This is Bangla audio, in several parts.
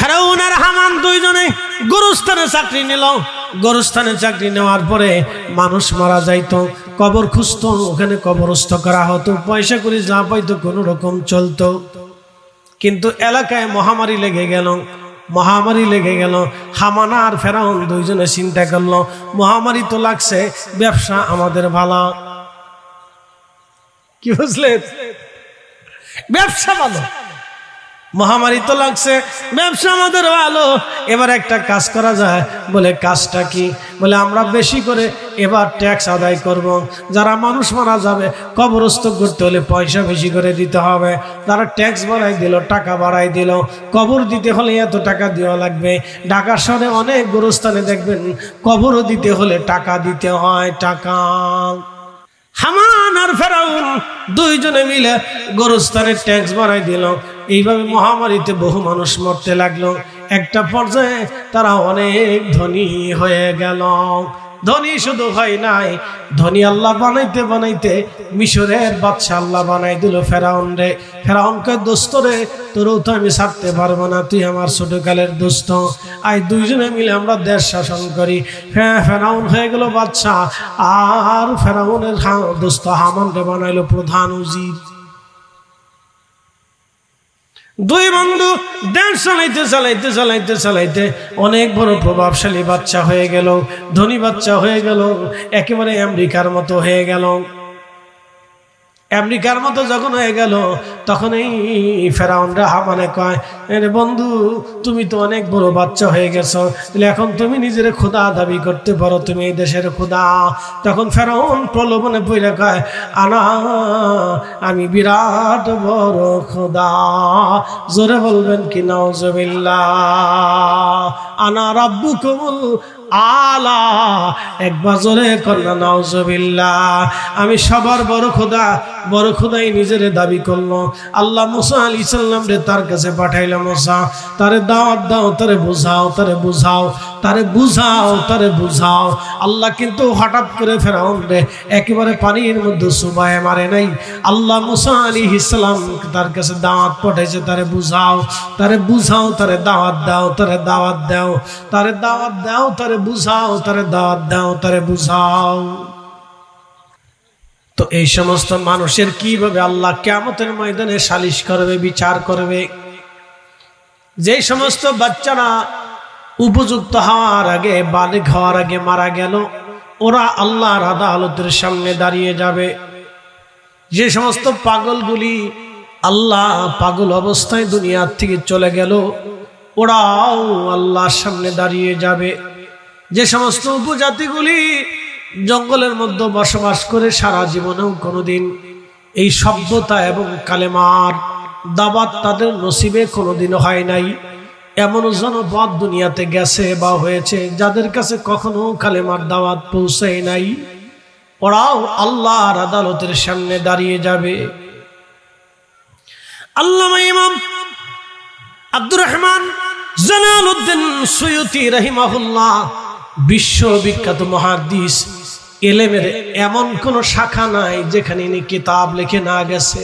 ফেরাউন আর হামান দুইজনে গোরস্থানে চাকরি নিল। গোরস্থানে চাকরি নেওয়ার পরে মানুষ মারা যাইতো, কবর খুঁজতো, ওখানে কবরস্থ করা হতো, পয়সা করে যা পাইতো কোনো রকম চলতো। কিন্তু এলাকায় মহামারী লেগে গেল। মহামারী লেগে গেল। হামান আর ফেরাউন দুইজনে চিন্তা করলো, মহামারী তো লাগছে, ব্যবসা আমাদের ভালো। কি বুঝলেন? ব্যবসা ভালো, মহামারী তো লাগছে, ব্যবসা আমাদের ভালো। এবার একটা কাজ করা যায়। বলে কাজটা কি? বলে আমরা বেশি করে এবার ট্যাক্স আদায় করব। যারা মানুষ মারা যাবে কবরস্থ করতে হলে পয়সা বেশি করে দিতে হবে। তারা ট্যাক্স বাড়াই দিল, টাকা বাড়াই দিল। কবর দিতে হলে এত টাকা দেওয়া লাগবে। ঢাকা শহরে অনেক গোরস্থানে দেখবেন কবরও দিতে হলে টাকা দিতে হয়, টাকা। হামান আর ফেরাউন দুইজনে মিলে গোরস্থানের ট্যাক্স বাড়াই দিল। এইভাবে মহামারীতে বহু মানুষ মরতে লাগলো। একটা পর্যায়ে তারা অনেক ধনী হয়ে গেল। ধনী শুধু হয় নাই, ধনী আল্লাহ বানাইতে বানাইতে মিশরের বাদশা আল্লাহ বানাই দিল ফেরাউন রে। ফেরাউনকে দোস্ত রে, তোরও তো আমি ছাড়তে পারবো না, তুই আমার ছোটকালের দোস্ত, আই দুইজনে মিলে আমরা দেশ শাসন করি। হ্যাঁ, ফেরাউন হয়ে গেল বাদশা, আর ফেরাউনের দোস্ত হামান রে বানাইলো প্রধান উজির। দুই বন্ধু দেশ চালাইতে চালাইতে চালাইতে চালাইতে অনেক বড় প্রভাবশালী বাচ্চা হয়ে গেল, ধনী বাচ্চা হয়ে গেল, একেবারে আমেরিকার মতো হয়ে গেল। আমেরিকার মতো যখন হয়ে গেল তখন এই ফেরাউনরা হামানে কয়, আরে বন্ধু, তুমি তো অনেক বড় বাচ্চা হয়ে গেছো, তাহলে এখন তুমি নিজের খোদা দাবি করতে পারো, তুমি এই দেশের খোদা। তখন ফেরাউন প্রলোভনে পড়ে কয়, আমি বিরাট বড় খোদা। জোরে বলবেন কি নাউজুবিল্লাহ? আনা রাব্বুকুমুল আলা। একবার জোরে কন্যা নাউজুবিল্লাহ। আমি সবার বড় খোদা। বড় খোদাই নিজের দাবি করলো। আল্লাহ মুসা আলাইহিস সালাম রে তার কাছে পাঠাইলো, মুসা তারে দাওয়াত দাও, তারে বুঝাও, তারে বুঝাও, তারে বুঝাও, তারে বুঝাও। আল্লাহ কিন্তু হঠাৎ করে ফেরাউন রে একেবারে পানির মধ্যে চুবায় মারে নাই। আল্লাহ মুসা আলাইহিস সালাম তার কাছে দাওয়াত পাঠাইছে, তারে বুঝাও, তারে বুঝাও, তারে দাওয়াত দাও, তারে দাওয়াত দাও, তারে দাওয়াত দাও, তারে বুঝাও, তারে দাওয়াত দাও, তারে বুঝাও। তো এই সমস্ত মানুষের কিভাবে আল্লাহ কিয়ামতের ময়দানে সালিশ করবে, বিচার করবে? যে সমস্ত বাচ্চারা উপযুক্ত হওয়ার আগে, বালিগ হওয়ার আগে মারা গেল, ওরা আল্লাহর আদালতের সামনে দাঁড়িয়ে যাবে। যে সমস্ত পাগলগুলি আল্লাহ পাগল অবস্থায় দুনিয়ার থেকে চলে গেল, ওরাও আল্লাহর সামনে দাঁড়িয়ে যাবে। যে সমস্ত উপজাতিগুলি জঙ্গলের মধ্যে বসবাস করে সারা জীবনেও কোনোদিন এই সভ্যতা এবং কালেমার দাওয়াত তাদের নসিবে কোনোদিনও হয় নাই, এমন জনপদ দুনিয়াতে গেছে বা হয়েছে যাদের কাছে কখনো কালেমার দাওয়াত পৌঁছায় নাই, ওরাও আল্লাহর আদালতের সামনে দাঁড়িয়ে যাবে। আল্লামা ইমাম আব্দুর রহমান জালালউদ্দিন সুয়ুতি রাহিমাহুল্লাহ বিশ্ববিখ্যাত মুহাদ্দিস, ইলমের এমন কোন শাখা নাই যেখানে ইনি কিতাব লিখে না গেছে।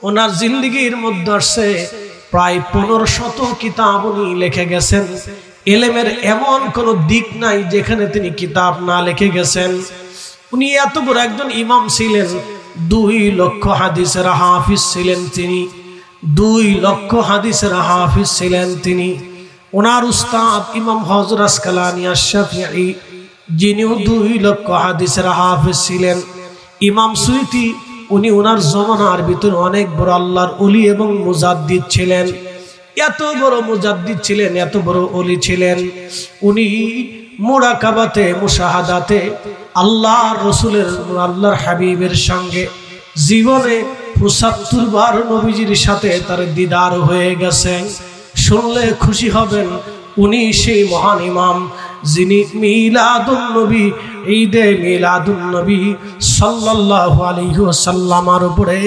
ওনার জিন্দেগির মধ্যে আসছে প্রায় 1500 কিতাব উনি লিখে গেছেন। ইলমের এমন কোন দিক নাই যেখানে তিনি কিতাব না লিখে গেছেন। উনি এত বড় একজন ইমাম ছিলেন, 2 লক্ষ হাদিসের হাফিজ ছিলেন তিনি। 2 লক্ষ হাদিসের হাফিজ ছিলেন তিনি। ওনার উস্তাদ ইমাম হযরত আসকালানী আশ-শাফিঈ, যিনিও 2 লক্ষ হাদিসের হাফিজ ছিলেন। ইমাম সুয়ুতি, উনি ওনার জমানার ভিতরে অনেক বড় আল্লাহর ওলি এবং মুজাদ্দিদ ছিলেন। এত বড় মুজাদ্দিদ ছিলেন, এত বড় ওলি ছিলেন। উনি মুরাকাবাতে, মুশাহাদাতে আল্লাহর রাসূলের, আল্লাহর হাবিবের সঙ্গে জীবনে 75 বার নবীজির সাথে তার দিদার হয়ে গেছে। শুনলে খুশি হবেন, উনি সেই মহান ইমাম যিনি মিলাদুন নবী, ঈদে মিলাদুন নবী সাল্লাল্লাহু আলাইহি ওয়াসাল্লামের উপরে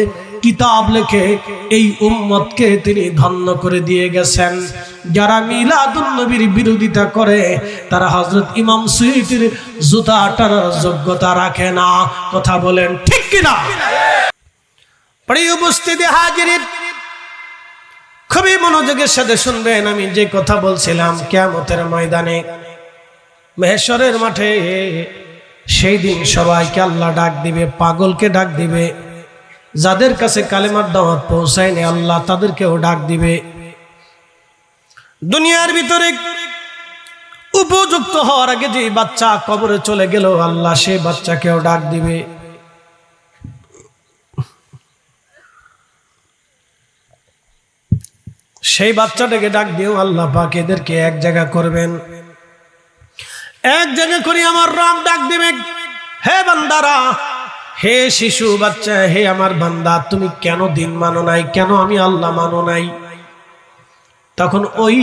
কিতাব লিখে এই উম্মতকে তিনি ধন্য করে দিয়ে গেছেন। যারা মিলাদুন নবীর বিরোধিতা করে তারা হযরত ইমাম সুয়ুতির জুতা টানার যোগ্যতা রাখে না। কথা বলেন ঠিক কিনা? প্রিয় উপস্থিতি হাজিরিন, খুবই মনোযোগের সাথে শুনবেন। আমি যে কথা বলছিলাম, কিয়ামতের ময়দানে মাহশরের মাঠে সেই দিন সবাইকে আল্লাহ ডাক দিবে, পাগলকে ডাক দিবে, যাদের কাছে কালেমার দাওয়াত পৌঁছায়নি আল্লাহ তাদেরকেও ডাক দিবে। দুনিয়ার ভিতরে উপযুক্ত হওয়ার আগে যে বাচ্চা কবরে চলে গেল আল্লাহ সেই বাচ্চাকেও ডাক দিবে। সেই বাচ্চাটাকে ডাক দিও আল্লাহ পাক এদেরকে এক জায়গা করবেন। এক জায়গা করে আমার রব ডাক দিবে, হে বান্দারা, হে শিশু বাচ্চা, হে আমার বান্দা, তুমি কেন দিন মানো নাই, কেন আমি আল্লাহ মানো নাই? তখন ওই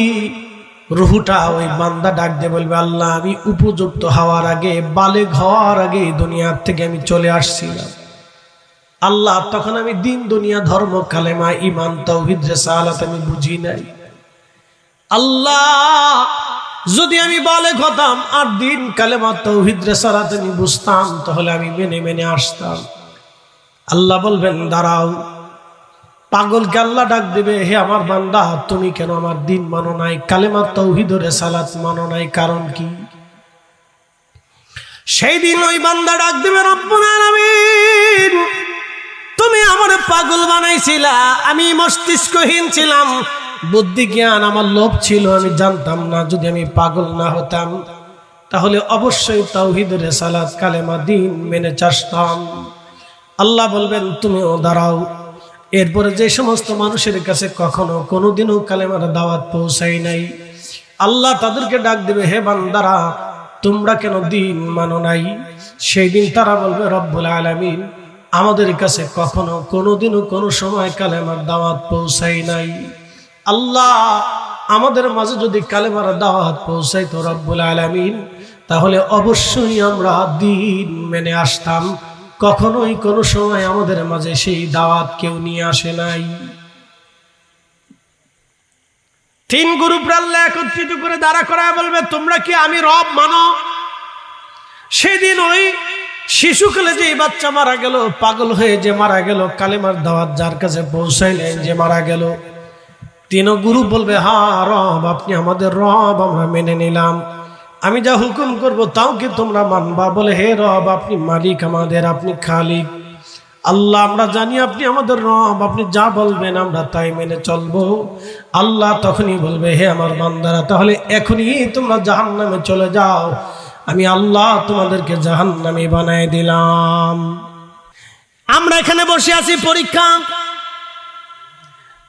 রুহুটা, ওই বান্দা ডাক দিয়ে বলবে, আল্লাহ আমি উপযুক্ত হওয়ার আগে, বালেগ হওয়ার আগে দুনিয়ার থেকে আমি চলে আসছিলাম আল্লাহ, তখন আমি দিন দুনিয়া ধর্ম কালেমা ঈমান তাওহীদ রিসালাত আমি বুঝি নাই আল্লাহ। যদি আমি বালেগ হতাম আর দিন কালেমা তাওহীদ রিসালাত আমি বুঝতাম তাহলে আমি মেনে মেনে আসতাম। আল্লাহ বলবেন দাঁড়াও। পাগলকে আল্লাহ ডাক দিবে, হে আমার বান্দা, তুমি কেন আমার দিন মানো নাই, কালেমা তাওহীদ রিসালাত মানো নাই, কারণ কি? সেই দিন ওই বান্দা ডাক দিবে, রব্বুল আলামিন, তুমি আমার পাগল বানাইছিলা, আমি মস্তিষ্কহীন ছিলাম, বুদ্ধি জ্ঞান আমার লোভ ছিল, আমি জানতাম না। যদি আমি পাগল না হতাম তাহলে অবশ্যই তাওহীদ রিসালাত কালেমা দিন মেনে চলতাম। আল্লাহ বলবেন তুমিও দাঁড়াও। এরপরে যে সমস্ত মানুষের কাছে কখনো কোনোদিনও কালেমার দাওয়াত পৌঁছাই নাই আল্লাহ তাদেরকে ডাক দিবে, হে বান্দারা, তোমরা কেন দিন মানো নাই? সেই দিন তারা বলবে, রব্বুল আলামিন, আমাদের কাছে কখনো কোনোদিনও কোনো সময় কালেমার দাওয়াত পৌঁছাই নাই আল্লাহ। আমাদের মাঝে যদি কালেমার দাওয়াত পৌঁছাইতো রব্বুল আলামিন, তাহলে অবশ্যই আমরা দিন মেনে আসতাম। কখনোই কোনো সময় আমাদের মাঝে সেই দাওয়াত কেউ নিয়ে আসে নাই। তিন গ্রুপ আল্লাহ একত্রিত করে দাঁড়া করায় বলবে, তোমরা কি আমি রব মানো? সেদিন ওই শিশুকালে যে বাচ্চা মারা গেল, পাগল হয়ে যে মারা গেল, কালেমার দাওয়াত যার কাছে পৌঁছাইলেন যে মারা গেল, তিন গ্রুপ বলবে, হ্যাঁ রব, আপনি আমাদের রব, আমরা মেনে নিলাম, আমি যা হুকুম করব তাও কি তোমরা মানবা? বলে, হে রব, আপনি মালিক আমাদের, আপনি খালিক আল্লাহ, আমরা জানি আপনি আমাদের রব, আপনি যা বলবেন আমরা তাই মেনে চলবো। আল্লাহ তখনই বলবে, হে আমার বান্দারা, তাহলে এখনই তোমরা জাহান্নামে চলে যাও, আমি আল্লাহ তোমাদেরকে জাহান্নামী বানায় দিলাম। আমরা এখানে বসে আছি পরীক্ষা,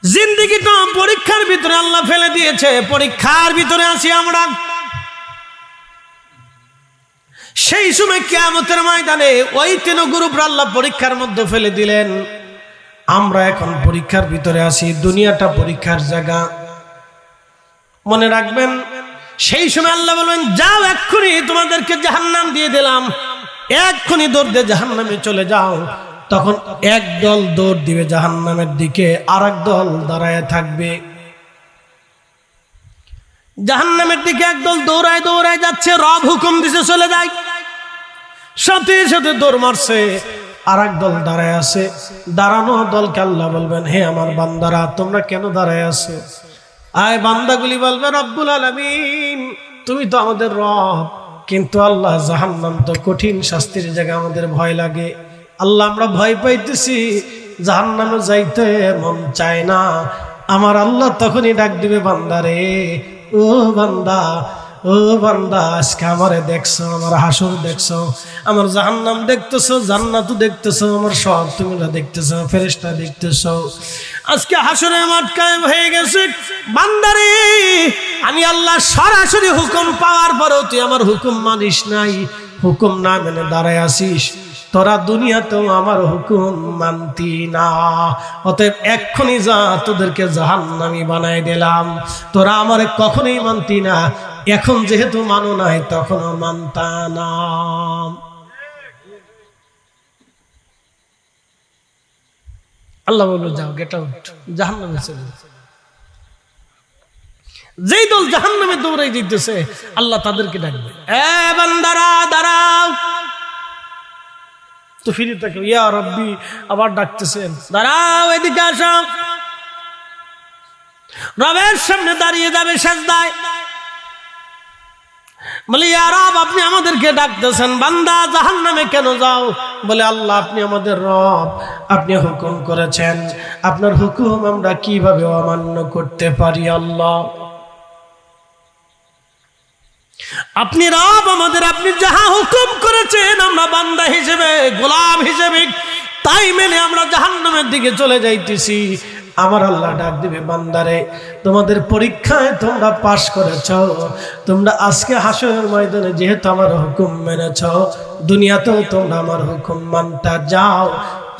জিন্দেগিটা পরীক্ষার ভিতরে আল্লাহ ফেলে দিয়েছে, পরীক্ষার ভিতরে আছি আমরা। সেই সময় কিয়ামতের ময়দানে ওই তিন গ্রুপ আল্লাহ পরীক্ষার মধ্যে ফেলে দিলেন। আমরা এখন পরীক্ষার ভিতরে আছি, দুনিয়াটা পরীক্ষার জায়গা। মনে রাখবেন, সেই সময় আল্লাহ বলবেন, যাও, এক্ষুনি তোমাদেরকে জাহান্নাম দিয়ে দিলাম, এক্ষুনি দৌড় দিয়ে জাহান্নামে চলে যাও। তখন এক দল দৌড় দিবে জাহান্নামের দিকে, আর এক দল দাঁড়ায় থাকবে। জাহান্নামের দিকে একদল দৌড়ায় দৌড়ায় যাচ্ছে, রব হুকুম দিছে চলে যায়, সাথে সাথে দৌড় মারছে। আর এক দল দাঁড়ায় আছে, দাঁড়ানো দলকে আল্লাহ বলবেন, হে আমার বান্দারা, তোমরা কেন দাঁড়ায় আছো? আয় বান্দাগুলি বলবে, রব্বুল আলামিন, তুমি তো আমাদের রব, কিন্তু আল্লাহ জাহান্নাম তো কঠিন শাস্তির জায়গা, আমাদের ভয় লাগে আল্লাহ, আমরা ভয় পাইতেছি, জাহান্নামে যাইতে মন চায় না। আমার আল্লাহ তখনই ডাক দিবে, বান্দারে, ও বান্দা, ও বান্দা, আজকে আমারে দেখছো, আমার হাসর দেখছো, আমার জাহান্নাম দেখতেছো, জান্নাত দেখতেছো, আমার সব তোমরা দেখতেছো, ফেরেশতা দেখতেছো। আজকে হাসরের মাঠ কায়েম হয়ে গেছে। বান্দারে, আমি আল্লাহ সরাসরি হুকুম পাওয়ার পরেও তুই আমার হুকুম মানিস নাই, হুকুম না মেনে দাঁড়ায় আসিস, তোরা দুনিয়াতেও আমার হুকুম মানতি না, অতএব এক্ষুনি যা, তোদেরকে জাহান্নামী বানায় দিলাম। তোরা আমারে কখনোই মানতি না, এখন যেহেতু মানো নাই তখনও মানতা না। আল্লাহ বলল, যাও, গেট আউট, জাহান্নামে চলে। যেই দল জাহান্নামে দৌড়াই দিতেছে আল্লাহ তাদেরকে ডাকবে, এ বান্দারা দাঁড়াও। তো ফিরে থাকে, ইয়া রব্বি, আবার ডাকতেছেন, দাঁড়াও, এদিকে আসো। রবের সামনে দাঁড়িয়ে যাবে সিজদায়, বলে ইয়া রব আপনি আমাদেরকে ডাকতেছেন, বান্দা জাহান্নামে কেন যাও? বলে আল্লাহ আপনি আমাদের রব, আপনি হুকুম করেছেন, আপনার হুকুম আমরা কিভাবে অমান্য করতে পারি? আল্লাহ আপনি রব আমাদের, আপনি যাহা হুকুম করেছেন আমরা বান্দা হিসেবে, গোলাম হিসেবে তাই মেনে আমরা জাহান্নামের দিকে চলে যাইতেছি। আমার আল্লাহ ডাক দিবে, বান্দারে তোমাদের পরীক্ষায় তোমরা পাশ করেছ, তোমরা আজকে হাসরের ময়দানে যেহেতু আমার হুকুম মেনেছ, দুনিয়াতেও তোমরা আমার হুকুম মানতা যাও,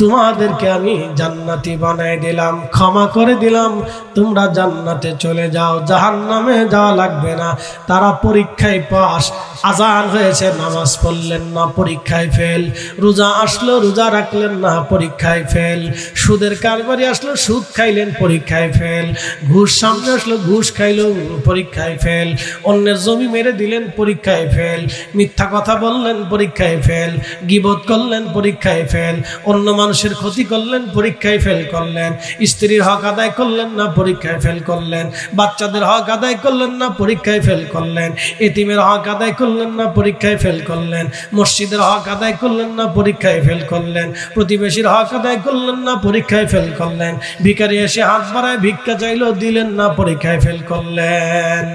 তোমাদেরকে আমি জান্নাতি বানাই দিলাম, ক্ষমা করে দিলাম, তোমরা জান্নাতে চলে যাও, জাহান্নামে যাওয়া লাগবে না। তারা পরীক্ষায় পাস, আজান হয়েছে নামাজ পড়লেন না, পরীক্ষায় ফেল, রোজা আসলো রোজা রাখলেন না, পরীক্ষায় ফেল, সুদের কারবারি আসলো সুদ খাইলেন, পরীক্ষায় ফেল, ঘুষ সামনে আসলো ঘুষ খাইলেন, পরীক্ষায় ফেল, অন্যের জমি মেরে দিলেন, পরীক্ষায় ফেল, মিথ্যা কথা বললেন, পরীক্ষায় ফেল, গীবত করলেন, পরীক্ষায় ফেল, অন্য মানুষের ক্ষতি করলেন, পরীক্ষায় ফেল করলেন, স্ত্রীর হক আদায় করলেন না, পরীক্ষায় ফেল করলেন, বাচ্চাদের হক আদায় করলেন না, পরীক্ষায় ফেল করলেন, এতিমের হক আদায় করলেন না, পরীক্ষায় ফেল করলেন, মসজিদের হক আদায় করলেন না, পরীক্ষায় ফেল করলেন, প্রতিবেশীর হক আদায় করলেন না, পরীক্ষায় ফেল করলেন, ভিখারি এসে হাত বাড়ায় ভিক্ষা চাইলো দিলেন না, পরীক্ষায় ফেল করলেন।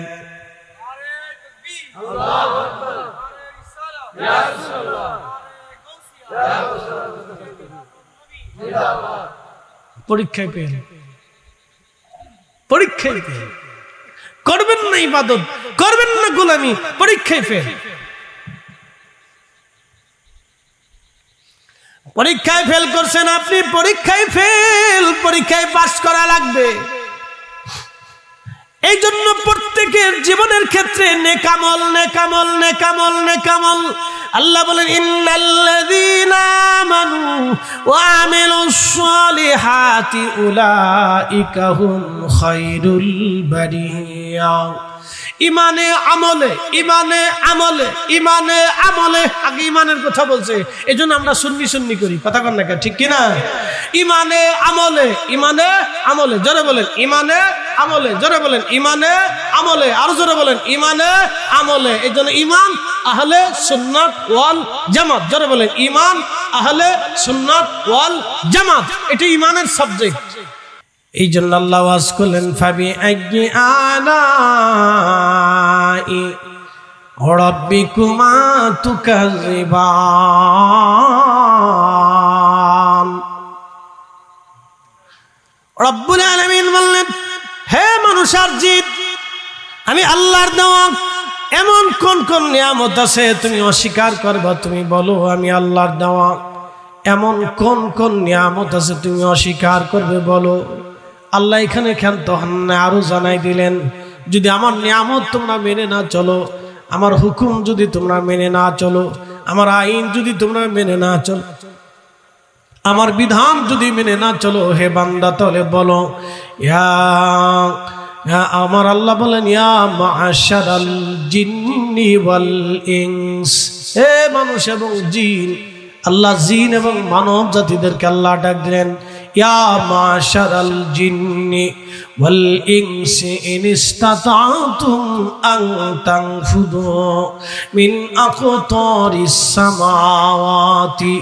পরীক্ষায় ফেল, পরীক্ষায় ফেল, করবেন না ইবাদত, করবেন না গোলামি, পরীক্ষায় ফেল। পরীক্ষায় ফেল করছেন আপনি, পরীক্ষায় ফেল, পরীক্ষায় পাস করা লাগবে। এই জন্য প্রত্যেকের জীবনের ক্ষেত্রে নেকামল নেকামল নেকামল নেকামল। আল্লাহ বলেন ইন্নাল্লাযীনা আমানু ওয়া আমিলুস সালিহাতি উলাইকা হুম খায়রুল বারিয়া। ইমানে আমলে, ইমানে আমলে, ইমানে আমলে, আগে ইমানের কথা বলছে, এই জন্য আমরা সুন্নি সুন্নি করি, কথা কন না ঠিক কিনা? ইমানে আমলে, ইমানে আমলে, জোরে বলেন ইমানে আমলে, জোরে বলেন ইমানে আমলে, আরো জোরে বলেন ইমানে আমলে। এই জন্য ইমান আহলে সুন্নাত ওয়াল জামাত, জোরে বলেন ইমান আহলে সুন্নাত ওয়াল জামাত, এটা ইমানের সাবজেক্ট। এই জন্য আল্লাহ ওয়াজ করলেন ফাবি আইয়ি আলাই রাব্বিকুমা তুকাযিবান। রব্বুল আলামিন বললেন, হে মানুষ আর জিন, আমি আল্লাহর দেওয়া এমন কোন কোন নিয়ামত আছে তুমি অস্বীকার করবা? তুমি বলো আমি আল্লাহর দেওয়া এমন কোন কোন নিয়ামত আছে তুমি অস্বীকার করবে, বলো। আল্লাহ এখানে ক্ষান্ত হন না, আরো জানাই দিলেন, যদি আমার নিয়ামত তোমরা মেনে না চলো, আমার হুকুম যদি তোমরা মেনে না চলো, আমার আইন যদি তোমরা মেনে না চলো, আমার বিধান যদি মেনে না চলো, হে বান্দা তাহলে বলো আমার আল্লাহ বলেন ইয়া মা'শারাল জিন্নি ওয়াল ইনস, হে মানুষ এবং জিন। আল্লাহ জিন এবং মানব জাতিদেরকে আল্লাহ ডাক দিলেন ইয়া মা'শারাল জিন্নি ওয়াল ইনসি ইন ইসতাতা'তুম আন তানফুযু মিন আকতারিস সামাওয়াতি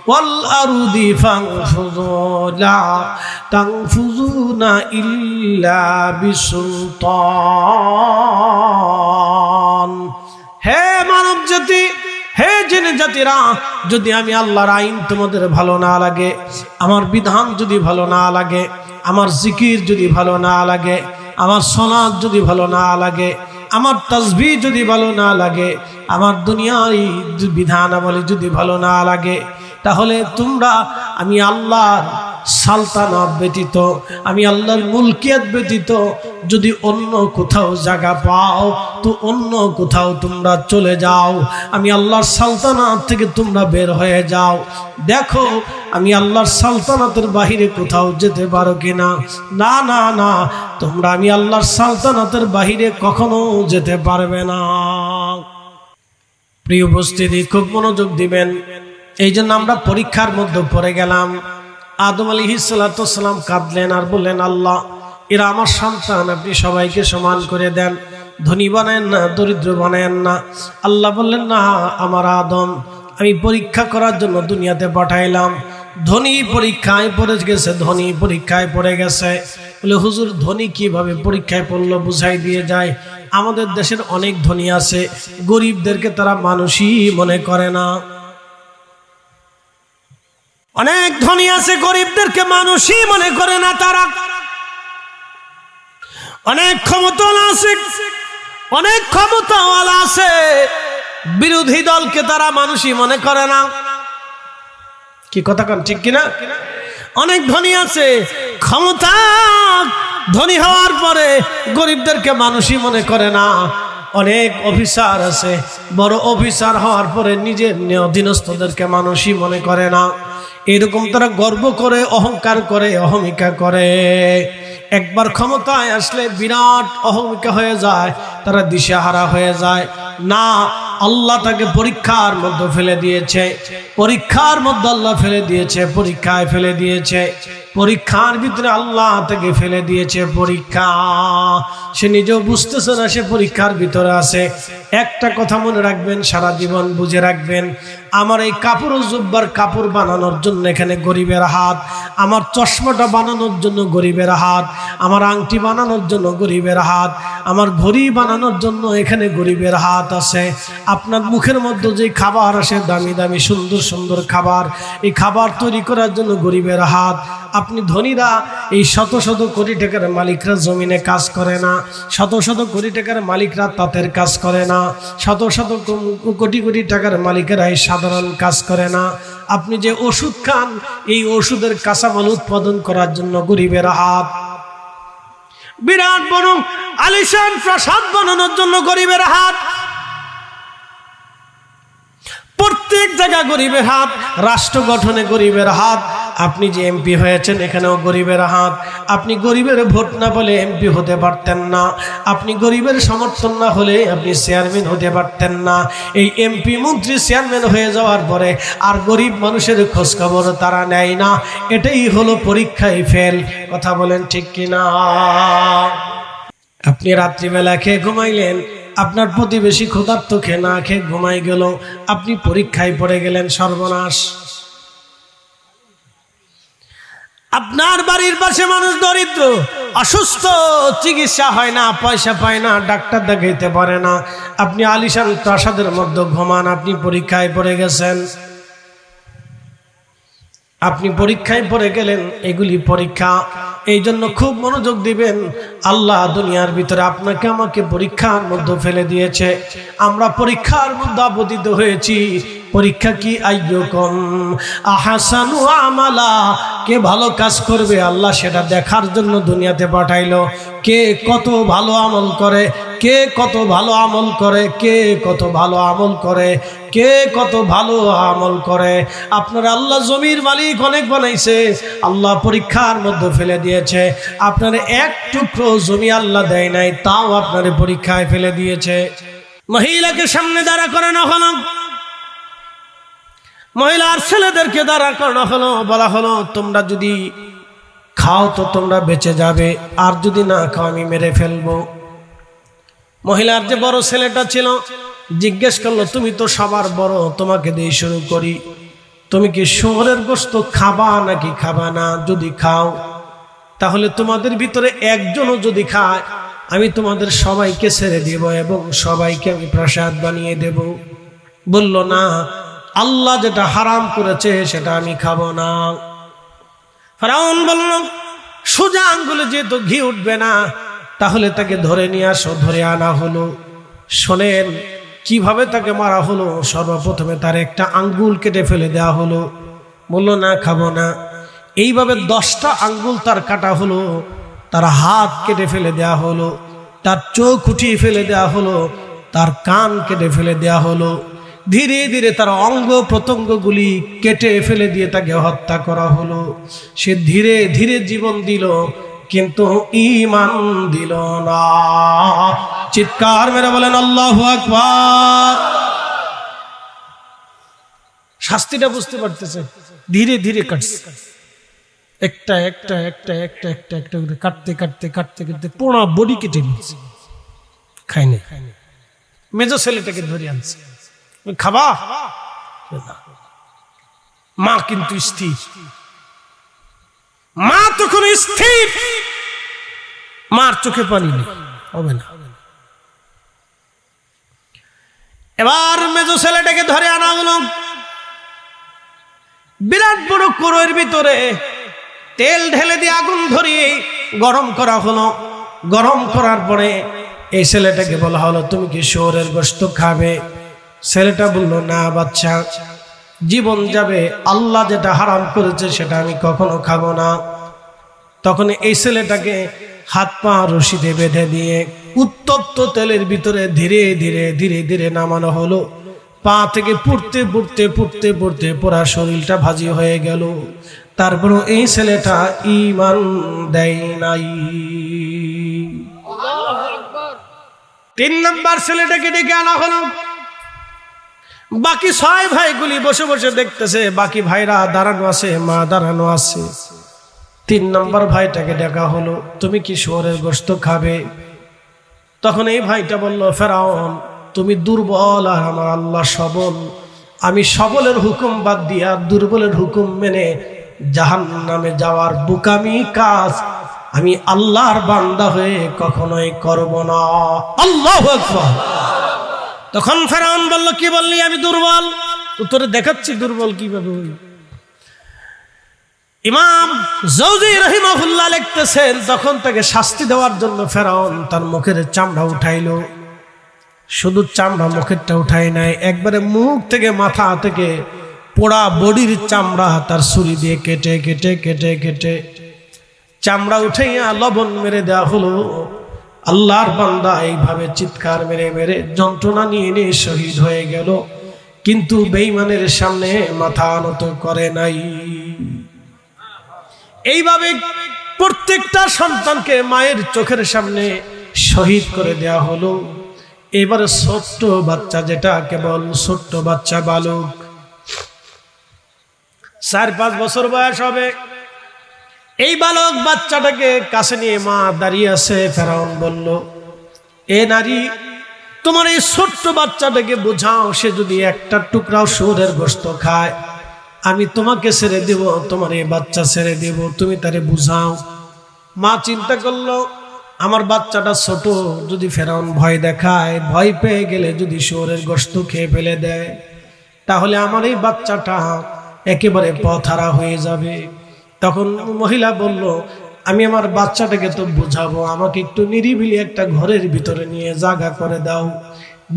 ওয়াল আরদি ফানফুযু লা তানফুযুনা ইল্লা বিসুলতান। হে মানব জাতি, হে জিন জাতিরা, যদি আমি আল্লাহর আইন তোমাদের ভালো না লাগে, আমার বিধান যদি ভালো না লাগে, আমার জিকির যদি ভালো না লাগে, আমার সালাত যদি ভালো না লাগে, আমার তাসবিহ যদি ভালো না লাগে, আমার দুনিয়ার বিধানাবলী যদি ভালো না লাগে, তাহলে তোমরা আমি আল্লাহর সালতানাত ব্যতীত, আমি আল্লাহর মুলকিয়াত ব্যতীত যদি অন্য কোথাও জায়গা পাও তো অন্য কোথাও তোমরা চলে যাও, আমি আল্লাহর সালতানাত থেকে তোমরা বের হয়ে যাও। দেখো আমি আল্লাহর সালতানাতের বাহিরে কোথাও যেতে পারো কিনা? না না না, তোমরা আমি আল্লাহর সালতানাতের বাহিরে কখনো যেতে পারবে না। প্রিয় উপস্থিতি, খুব মনোযোগ দিবেন। এই জন্য আমরা পরীক্ষার মধ্যে পড়ে গেলাম। আদম আলাইহিস সালাতু ওয়াস সালাম কাঁদলেন আর বললেন, আল্লাহ এরা আমার সন্তান, আপনি সবাইকে সমান করে দেন, ধনী বানায়েন না, দরিদ্র বানায়েন না। আল্লাহ বললেন, না, আমার আদম আমি পরীক্ষা করার জন্য দুনিয়াতে পাঠাইলাম। ধনী পরীক্ষায় পড়ে গেছে, ধনী পরীক্ষায় পড়ে গেছে। বলে, হুজুর ধনী কিভাবে পরীক্ষায় পড়লো বুঝাই দিয়ে যায়। আমাদের দেশের অনেক ধনী আছে, গরিবদেরকে তারা মানুষই মনে করে না। অনেক ধনী আছে, গরিবদেরকে মানুষই মনে করে না। তারা অনেক ক্ষমতাওয়ালা আছে, অনেক ক্ষমতাওয়ালা আছে, বিরোধী দলকে তারা মানুষই মনে করে না। কি কথা কন, ঠিক কিনা? অনেক ধনী আছে, ক্ষমতা ধনী হওয়ার পরে গরিবদেরকে মানুষই মনে করে না। অনেক অফিসার আছে, বড় অফিসার হওয়ার পরে নিজের অধীনস্থদেরকে মানুষই মনে করে না। এরকম তারা গর্ব করে, অহংকার করে, অহমিকা করে। একবার ক্ষমতায় আসলে বিরাট অহমিকা হয়ে যায়, তারা দিশেহারা হয়ে যায়। না, আল্লাহ তাকে পরীক্ষার মধ্যে ফেলে দিয়েছে, পরীক্ষার মধ্যে আল্লাহ ফেলে দিয়েছে, পরীক্ষায় ফেলে দিয়েছে, পরীক্ষার ভিতরে আল্লাহ তাকে ফেলে দিয়েছে। পরীক্ষা সে নিজেও বুঝতেছে না, সে পরীক্ষার ভিতরে আছে। একটা কথা মনে রাখবেন, সারা জীবন বুঝে রাখবেন, আমার এই কাপড় জুব্বার কাপড় বানানোর জন্য এখানে গরিবের হাত, আমার চশমাটা বানানোর জন্য গরিবের হাত, আমার আংটি বানানোর জন্য গরিবের হাত, আমার ঘড়ি বানানোর জন্য এখানে গরিবের হাত আছে। আপনার মুখের মধ্যে যে খাবার আসে, দামি দামি সুন্দর সুন্দর খাবার, এই খাবার তৈরি করার জন্য গরিবের হাত। আপনি ধনীরা, এই শত শত কোটি টাকার মালিকরা জমিনে কাজ করে না, শত শত কোটি টাকার মালিকরা তাঁতের কাজ করে না, শত শত কোটি কোটি টাকার মালিকেরা এই সাধারণ কাজ করে না। আপনি যে ওষুধ খান, এই ওষুধের কাঁচামাল উৎপাদন করার জন্য গরিবের হাত। বিরাট বড় আলিশান প্রাসাদ বানানোর জন্য গরিবের হাত। প্রত্যেক জায়গায় গরিবের হাত, রাষ্ট্র গঠনে গরিবের হাত। আপনি যে এমপি হয়েছেন, এখানেও গরিবের হাত। আপনি গরিবের ভোট না বলে এমপি হতে পারতেন না, আপনি গরিবের সমর্থন না হলে আপনি চেয়ারম্যান হতে পারতেন না। এই এমপি মন্ত্রী চেয়ারম্যান হয়ে যাওয়ার পরে আর গরিব মানুষের খোঁজ খবর তারা নেয় না। এটাই হলো পরীক্ষায় ফেল। কথা বলেন ঠিক কিনা? আপনি রাত্রিবেলা খেয়ে ঘুমাইলেন, আপনার প্রতিবেশী ক্ষুধার্ত খেয়ে না খেয়ে ঘুমাই গেল, আপনি পরীক্ষায় পড়ে গেলেন, সর্বনাশ। আপনার বাড়ির পাশে মানুষ দরিদ্র, অসুস্থ, চিকিৎসা হয় না, পয়সা পায় না, ডাক্তার দেখাইতে পারে না, আপনি আলিশান প্রাসাদের মধ্যে ঘুমান, আপনি পরীক্ষায় পড়ে গেছেন। আপনি পরীক্ষায় পড়ে গেলেন। এগুলি পরীক্ষা, এই জন্য খুব মনোযোগ দিবেন। আল্লাহ দুনিয়ার ভিতরে আপনাকে আমাকে পরীক্ষার মধ্যে ফেলে দিয়েছে, আমরা পরীক্ষার মধ্যে আবদ্ধ হয়েছি। পরীক্ষা কি? আইয়ুকুম আহসানু আমালা, কে ভালো কাজ করবে আল্লাহ সেটা দেখার জন্য দুনিয়াতে পাঠাইলো। কে কত ভালো আমল করে, কে কত ভালো আমল করে, কে কত ভালো আমল করে, কে কত ভালো আমল করে। আপনার আল্লাহ জমির মালিক অনেক বানাইছে, আল্লাহ পরীক্ষার মধ্যে ফেলে দিয়েছে। আপনার এক টুকরো জমি আল্লাহ দেয় নাই, তাও আপনার পরীক্ষায় ফেলে দিয়েছে। মহিলাকে সামনে দাঁড়া করানো হলো, মহিলার ছেলেদেরকে দাঁড়া করানো হলো, বলা হলো তোমরা যদি খাও তো তোমরা বেঁচে যাবে, আর যদি না খাও আমি মেরে ফেলবো। মহিলার যে বড় ছেলেটা ছিল জিজ্ঞেস করলো, তুমি তো সবার বড়, তোমাকে দিয়ে শুরু করি, তুমি কি শুয়োরের গোশত খাবা নাকি খাবা না? যদি খাও তাহলে তোমাদের ভিতরে একজনও যদি খায়, আমি তোমাদের সবাইকে ছেড়ে দিব এবং সবাইকে আমি প্রাসাদ বানিয়ে দেব। বলল না, আল্লাহ যেটা হারাম করেছে সেটা আমি খাবো না। ফেরাউন বলল, সোজা আঙ্গুলে যেহেতু ঘি উঠবে না, তাহলে তাকে ধরে নিয়ে আসো। ধরে আনা হলো। শোনেন কিভাবে তাকে মারা হলো। সর্বপ্রথমে তার একটা আঙ্গুল কেটে ফেলে দেওয়া হলো। বলল না, খাবো না। এইভাবে 10টা আঙ্গুল তার কাটা হলো, তার হাত কেটে ফেলে দেওয়া হলো, তার চোখ উঠিয়ে ফেলে দেওয়া হলো, তার কান কেটে ফেলে দেওয়া হলো। ধীরে ধীরে তার অঙ্গ প্রত্যঙ্গগুলি কেটে ফেলে দিয়ে তাকে হত্যা করা হলো। সে ধীরে ধীরে জীবন দিল, কিন্তু ঈমান দিল না। চিৎকার মেরে বলেন আল্লাহু আকবার। শাস্তিটা বুঝতে পারতেছে, ধীরে ধীরে কাটছে। একটা একটা একটা একটা একটা একটা করে কাটতে কাটতে কাটতে কাটতে পুরো বডি কেটে নিচ্ছে, খাইনি। মেজো ছেলেটাকে ধরে আনছে, খাবা? মা কিন্তু স্থির, মা তখন স্থির, মার চোখে পানি নেই, হবে না। এবার মেজো ছেলেটাকে ধরে আনা হলো, বিরাট বড় কড়াইয়ের ভিতরে তেল ঢেলে দিয়ে আগুন ধরিয়ে গরম করা হলো। গরম করার পরে এই ছেলেটাকে বলা হলো, তুমি কি শুয়োরের গোশত খাবে? ছেলেটা বলল, না বাচ্চা, জীবন যাবে, আল্লাহ যেটা হারাম করেছে সেটা আমি কখনো খাবো না। তখন এই ছেলেটাকে হাত পা রশিতে বেঁধে দিয়ে উত্তপ্ত তেলের ভিতরে ধীরে ধীরে ধীরে ধীরে নামানো হলো। পা থেকে পুড়তে পুড়তে পুড়তে পুড়তে পুরা শরীরটা ভাজি হয়ে গেল। তারপরও এই ছেলেটা ঈমান দেয় নাই। 3 নম্বর ছেলেটাকে ডেকে আনা হলো। বাকি 6 ভাইগুলি বসে বসে দেখতেছে, বাকি ভাইরা দাঁড়ানো আছে, মা দাঁড়ানো আছে। 3 নম্বর ভাইটাকে ডাকা হলো, তুমি কি শুয়োরের গোশত খাবে? তখন এই ভাইটা বলল, ফেরাউন তুমি দুর্বল আর আমার আল্লাহ সবল, আমি সবলের হুকুম বাদ দিয়া দুর্বলের হুকুম মেনে জাহান্নামে যাওয়ার বোকামি কাজ আমি আল্লাহর বান্দা হয়ে কখনোই করব না। আল্লাহু আকবার। তখন ফেরাউন বলল, কি বললি আমি দুর্বল? তোরে দেখাচ্ছি দুর্বল কিভাবে। ইমাম জাওজি রাহিমাহুল্লাহ লিখতেছেন, তখন তাকে শাস্তি দেওয়ার জন্য ফেরাউন তার মুখের চামড়া উঠাইলো। শুধু চামড়া মুখেরটা উঠাই নাই, একবারে মুখ থেকে মাথা থেকে পোড়া বডির চামড়া তার ছুরি দিয়ে কেটে কেটে কেটে কেটে চামড়া উঠাইয়া লবণ মেরে দেওয়া হলো। আল্লাহর বান্দা এইভাবে চিৎকার মেরে মেরে যন্ত্রণা নিয়ে নিয়ে শহীদ হয়ে গেল, কিন্তু বেঈমানের সামনে মাথা নত করে নাই। এইভাবে প্রত্যেকটা সন্তানকে মায়ের চোখের সামনে শহীদ করে দেয়া হলো। এবারে ছোট্ট বাচ্চা, যেটা কেবল ছোট্ট বাচ্চা, বালক, 4-5 বছর বয়স হবে, এই বালক বাচ্চাটাকে কাছে নিয়ে মা দাঁড়িয়ে আছে। ফেরাউন বলল, এ নারী, তোমার এই ছোট্ট বাচ্চাটাকে বোঝাও, সে যদি একটা টুকরাও শুয়োরের গোশত খায় আমি তোমাকে ছেড়ে দেব, তোমার এই বাচ্চা ছেড়ে দেব, তুমি তারে বুঝাও। মা চিন্তা করলো, আমার বাচ্চাটা ছোট, যদি ফেরাউন ভয় দেখায়, ভয় পেয়ে গেলে যদি শুয়োরের গোশত খেয়ে ফেলে দেয়, তাহলে আমার এই বাচ্চাটা একেবারে পথহারা হয়ে যাবে। তখন মহিলা বলল, আমি আমার বাচ্চাটাকে তো বুঝাবো, আমাকে একটু নিরিবিলি একটা ঘরের ভিতরে নিয়ে জায়গা করে দাও,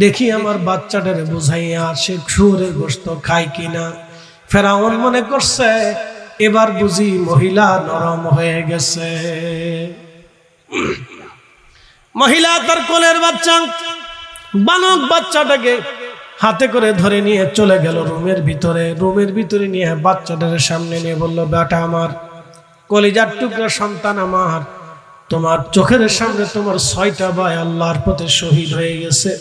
দেখি আমার বাচ্চাটারে বুঝাইয়া সে শুয়োরের গোশত খায় কিনা। ফেরাউন মনে করছে এবার বুঝি মহিলা নরম হয়ে গেছে। মহিলা তার কোলের বাচ্চা, বালক বাচ্চাটাকে হাতে করে ধরে নিয়ে চলে গেল রুমের ভিতরে। রুমের ভিতরে নিয়ে বাচ্চাটার সামনে নিয়ে বলল, বেটা আমার, কলিজার টুকরা সন্তান আমার, তোমার চোখের সামনে তোমার 6টা ভাই আল্লাহর পথে শহীদ হয়ে গেছে,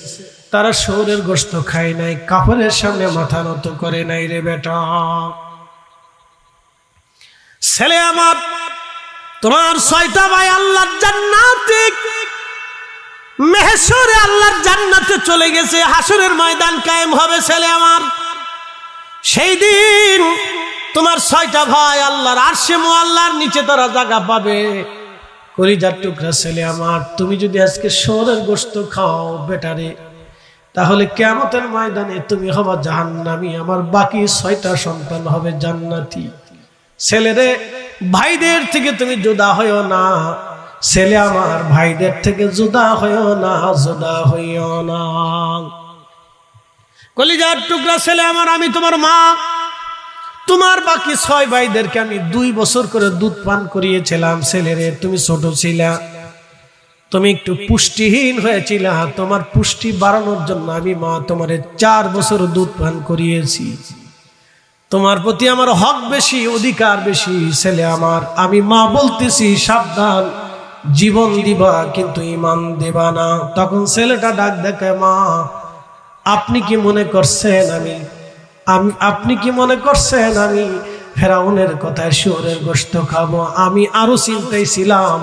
তারা শুয়োরের গোশত খায় নাই, কাফেরের সামনে মাথা নত করে নাই রে বেটা। ছেলে আমার, তোমার 6টা ভাই আল্লাহর জান্নাতে, মেহেশরে আল্লাহর জান্নাতে চলে গেছে, হাসরের ময়দান কায়েম হবে ছেলে আমার। সেই দিন তোমার 6টা ভাই আল্লাহর আরশে মুআল্লার নিচে তারা জায়গা পাবে। কলিজার টুকরা ছেলে আমার, তুমি যদি আজকে শুয়োরের গোশত খাও বেটারে, তাহলে কিয়ামতের ময়দানে তুমি হবা জাহান্নামী, আমার বাকি 6টা সন্তান হবে জান্নাতি। ছেলেরে, ভাইদের থেকে তুমি জুদা হইও না, ছেলে আমার, ভাইদের থেকে জুদা হইও না, জুদা হইও না। কলিজার টুকরা ছেলে আমার, আমি তোমার মা, তোমার বাকি 6 ভাইদেরকে আমি 2 বছর করে দুধ পান করিয়েছিলাম। ছেলেরে, তুমি ছোট ছিলা, তুমি একটু পুষ্টিহীন হয়েছিলা, তোমার পুষ্টি বাড়ানোর জন্য আমি মা তোমারে 4 বছর দুধ পান করিয়েছি। তোমার প্রতি আমার হক বেশি, অধিকার বেশি। ছেলে আমার, আমি মা বলতেছি, সাবধান, জীবন দিবা কিন্তু ঈমান দেবা না। তখন ছেলেটা ডাক দেখে, মা আপনি কি মনে করছেন আমি ফেরাউনের কথায় শুয়োরের গোশত খাবো। আমি আরো চিন্তায় ছিলাম,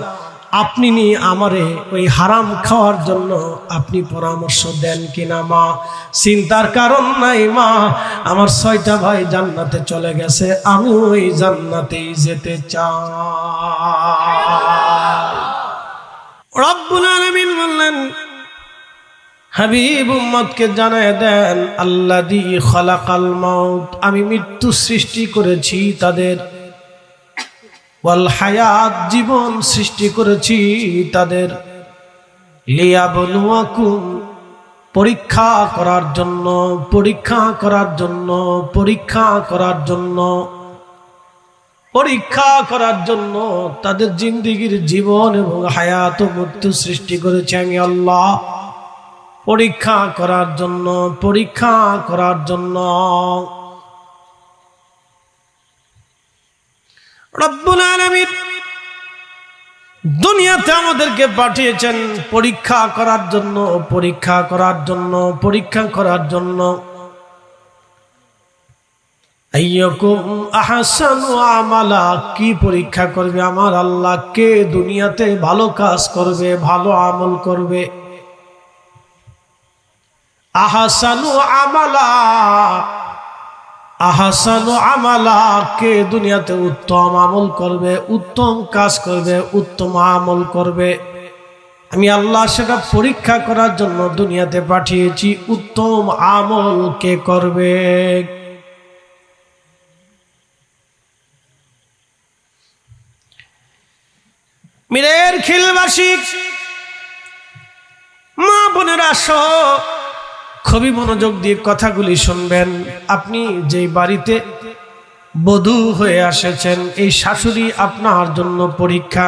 আপনি নি আমারে ওই হারাম খাওয়ার জন্য আপনি পরামর্শ দেন কিনা মা। চিন্তার কারণ নাই মা, আমার 6টা ভাই জান্নাতে চলে গেছে, আমি ওই জান্নাতেই যেতে চাই। রব্বুল আলামিন বললেন, হাবিব উম্মতকে জানায় দেন, আল্লাযী খালাকাল মাউত, আমি মৃত্যু সৃষ্টি করেছি তাদের, ওয়াল হায়াত, জীবন সৃষ্টি করেছি তাদের, লিয়াবলুয়াকুম, পরীক্ষা করার জন্য, পরীক্ষা করার জন্য, পরীক্ষা করার জন্য, পরীক্ষা করার জন্য তাদের জিন্দেগির জীবন এবং হায়াত ও মৃত্যু সৃষ্টি করেছি আমি আল্লাহ, পরীক্ষা করার জন্য, পরীক্ষা করার জন্য। রব্বুল আলামিন দুনিয়াতে আমাদেরকে পাঠিয়েছেন পরীক্ষা করার জন্য, পরীক্ষা করার জন্য, পরীক্ষা করার জন্য। আইয়াকুম আহসানু আমালা, কি পরীক্ষা করবে আমার আল্লাহ? কে দুনিয়াতে ভালো কাজ করবে, ভালো আমল করবে। আহসানু আমালা, আহসানু আমালা, কে দুনিয়াতে উত্তম আমল করবে, উত্তম কাজ করবে, উত্তম আমল করবে। আমি আল্লাহ সেটা পরীক্ষা করার জন্য দুনিয়াতে পাঠিয়েছি, উত্তম আমল কে করবে। মিরের খিলবাসী মা বোনেরা আসো, খুবই মনোযোগ দিয়ে কথাগুলি শুনবেন। আপনি যেই বাড়িতে বধূ হয়ে আসেছেন, এই শাশুড়ি আপনার জন্য পরীক্ষা,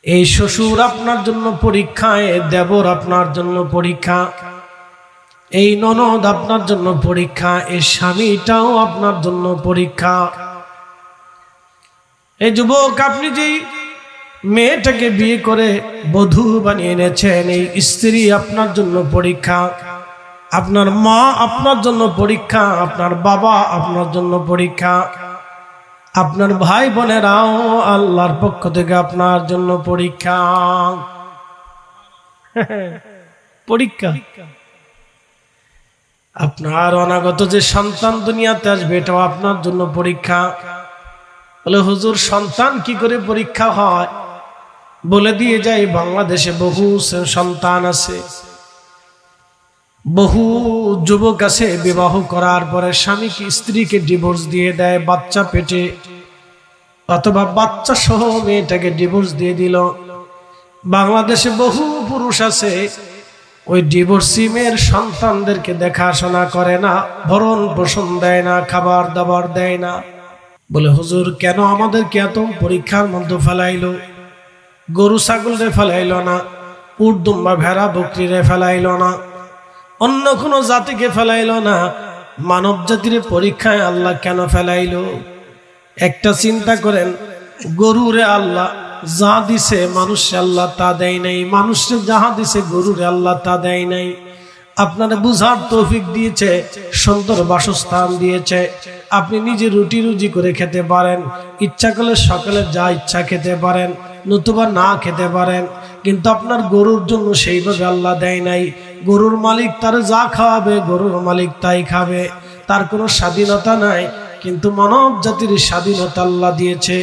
এই শ্বশুর আপনার জন্য পরীক্ষা, এই দেবর আপনার জন্য পরীক্ষা, এই ননদ আপনার জন্য পরীক্ষা, এই স্বামীটাও আপনার জন্য পরীক্ষা। এই যুবক, আপনি যেই মেয়েটাকে বিয়ে করে বধূ বানিয়ে এনেছেন, এই স্ত্রী আপনার জন্য পরীক্ষা, আপনার মা আপনার জন্য পরীক্ষা, আপনার বাবা আপনার জন্য পরীক্ষা, আপনার ভাই বোনেরাও আল্লাহর পক্ষ থেকে আপনার জন্য পরীক্ষা। পরীক্ষা। আপনার অনাগত যে সন্তান দুনিয়াতে আসবে, এটাও আপনার জন্য পরীক্ষা। বলে হুজুর, সন্তান কি করে পরীক্ষা হয়? বলে দিয়ে যাই, বাংলাদেশে বহু সন্তান আছে, বহু যুবক আছে, বিবাহ করার পরে স্বামীকে স্ত্রীকে ডিভোর্স দিয়ে দেয়, বাচ্চা পেটে অথবা বাচ্চা সহ মেয়েটাকে ডিভোর্স দিয়ে দিল। বাংলাদেশে বহু পুরুষ আছে, ওই ডিভোর্সি মেয়ের সন্তানদেরকে দেখাশোনা করে না, ভরণ পোষণ দেয় না, খাবার দাবার দেয় না। বলে হুজুর, কেন আমাদেরকে এত পরীক্ষার মধ্যে ফেলাইলো? গরু ছাগল রে ফেলাইলো না, উট দুম্বা ভেড়া বকরি রে ফেলাইলো না, অন্য কোনো জাতিকে ফেলাইলো না, মানব জাতির পরীক্ষায় আল্লাহ কেন ফেলাইলো? একটা চিন্তা করেন, গরুরে আল্লাহ যা দিছে মানুষে আল্লাহ তা দেয় নাই, মানুষে যাহা দিছে গরুরে আল্লাহ তা দেয় নাই। আপনারা বুঝার তৌফিক দিয়েছে, সুন্দর বাসস্থান দিয়েছে, আপনি নিজে রুটি রুজি করে খেতে পারেন, ইচ্ছা করলে সকালে যা ইচ্ছা খেতে পারেন, নতুবা না খেতে পারেন। কিন্তু আপনার গরুর জন্য সেইভাবে আল্লাহ দেয় নাই। গরুর মালিক তার যা খাওয়াবে, গরুর মালিক তাই খাবে, তার কোনো স্বাধীনতা নাই। কিন্তু মানব জাতির স্বাধীনতা আল্লাহ দিয়েছে।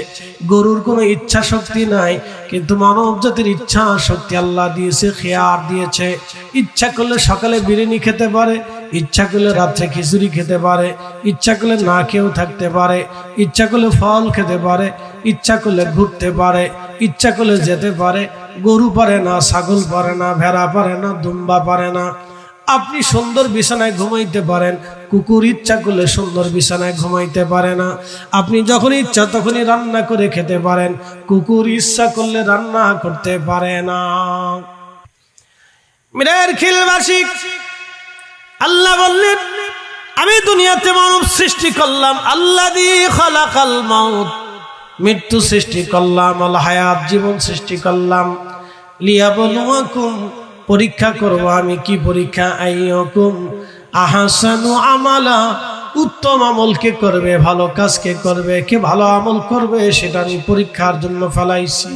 গরুর কোনো ইচ্ছা শক্তি নাই, কিন্তু মানব জাতির ইচ্ছা শক্তি আল্লাহ দিয়েছে, খেয়ার দিয়েছে। ইচ্ছা করলে সকালে বিরিয়ানি খেতে পারে, ইচ্ছা করলে রাত্রে খিচুড়ি খেতে পারে, ইচ্ছা করলে না খেয়েও থাকতে পারে, ইচ্ছা করলে ফল খেতে পারে, ইচ্ছা করলে ঘুরতে পারে, ইচ্ছা করলে যেতে পারে। গরু পারে না, ছাগল পারে না, ভেড়া পারে না, দুম্বা পারে না। আপনি সুন্দর বিছানায় ঘুমাইতে পারেন, কুকুর ইচ্ছা করলে সুন্দর বিছানায় ঘুমাইতে পারে না। আপনি যখন ইচ্ছা তখনই রান্না করে খেতে পারেন, কুকুর ইচ্ছা করলে রান্না করতে পারে না। মিরের খিলবাসী, আল্লাহ বললেন, আমি দুনিয়াতে মানব সৃষ্টি করলাম, আল্লাযী খালাকাল মাউত, মৃত্যু সৃষ্টি করলাম, আল হায়াত, জীবন সৃষ্টি করলাম, লিয়াবলুয়াকুম, পরীক্ষা করব। আমি কি পরীক্ষা? আইয়াকুম আহসানু আমালা, উত্তম আমল কে করবে, ভালো কাজ কে করবে, কে ভালো আমল করবে সেটা আমি পরীক্ষার জন্য ফেলাইছি।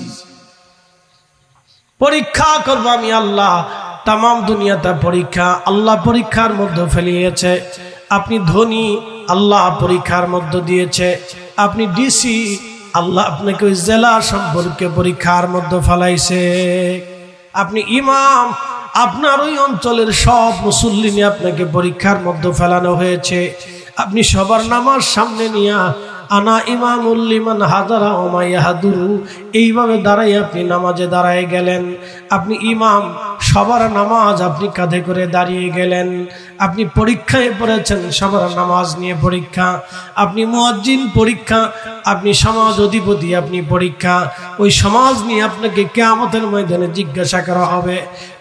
পরীক্ষা করবো আমি আল্লাহ, তাম দুনিয়াটা পরীক্ষা, আল্লাহ পরীক্ষার মধ্যে ফেলিয়েছে। আপনি ধনী, আল্লাহ পরীক্ষার মধ্যে দিয়েছে। আপনি ডিসি, আল্লাহ আপনাকে ওই জেলা সম্পর্কে পরীক্ষার মধ্যে ফেলাইছে। আপনি ইমাম, আপনার ওই অঞ্চলের সব মুসল্লি নিয়ে আপনাকে পরীক্ষার মধ্যে ফেলানো হয়েছে। আপনি সবার নামাজ সামনে নিয়ে আনা ইমামুল লিমান হাদারা ওয়া মা ইয়াহদুরু এইভাবে দাঁড়াই আপনি নামাজে দাঁড়ায় গেলেন। আপনি ইমাম, সবার নামাজ আপনি কাঁধে করে দাঁড়িয়ে গেলেন। আপনি পরীক্ষায় পড়েছেন, সবার নামাজ নিয়ে পরীক্ষা। আপনি মুয়াজ্জিন পরীক্ষা, আপনি সমাজ অধিপতি আপনি পরীক্ষা। ওই সমাজ নিয়ে আপনাকে কিয়ামতের ময়দানে জিজ্ঞাসা করা হবে।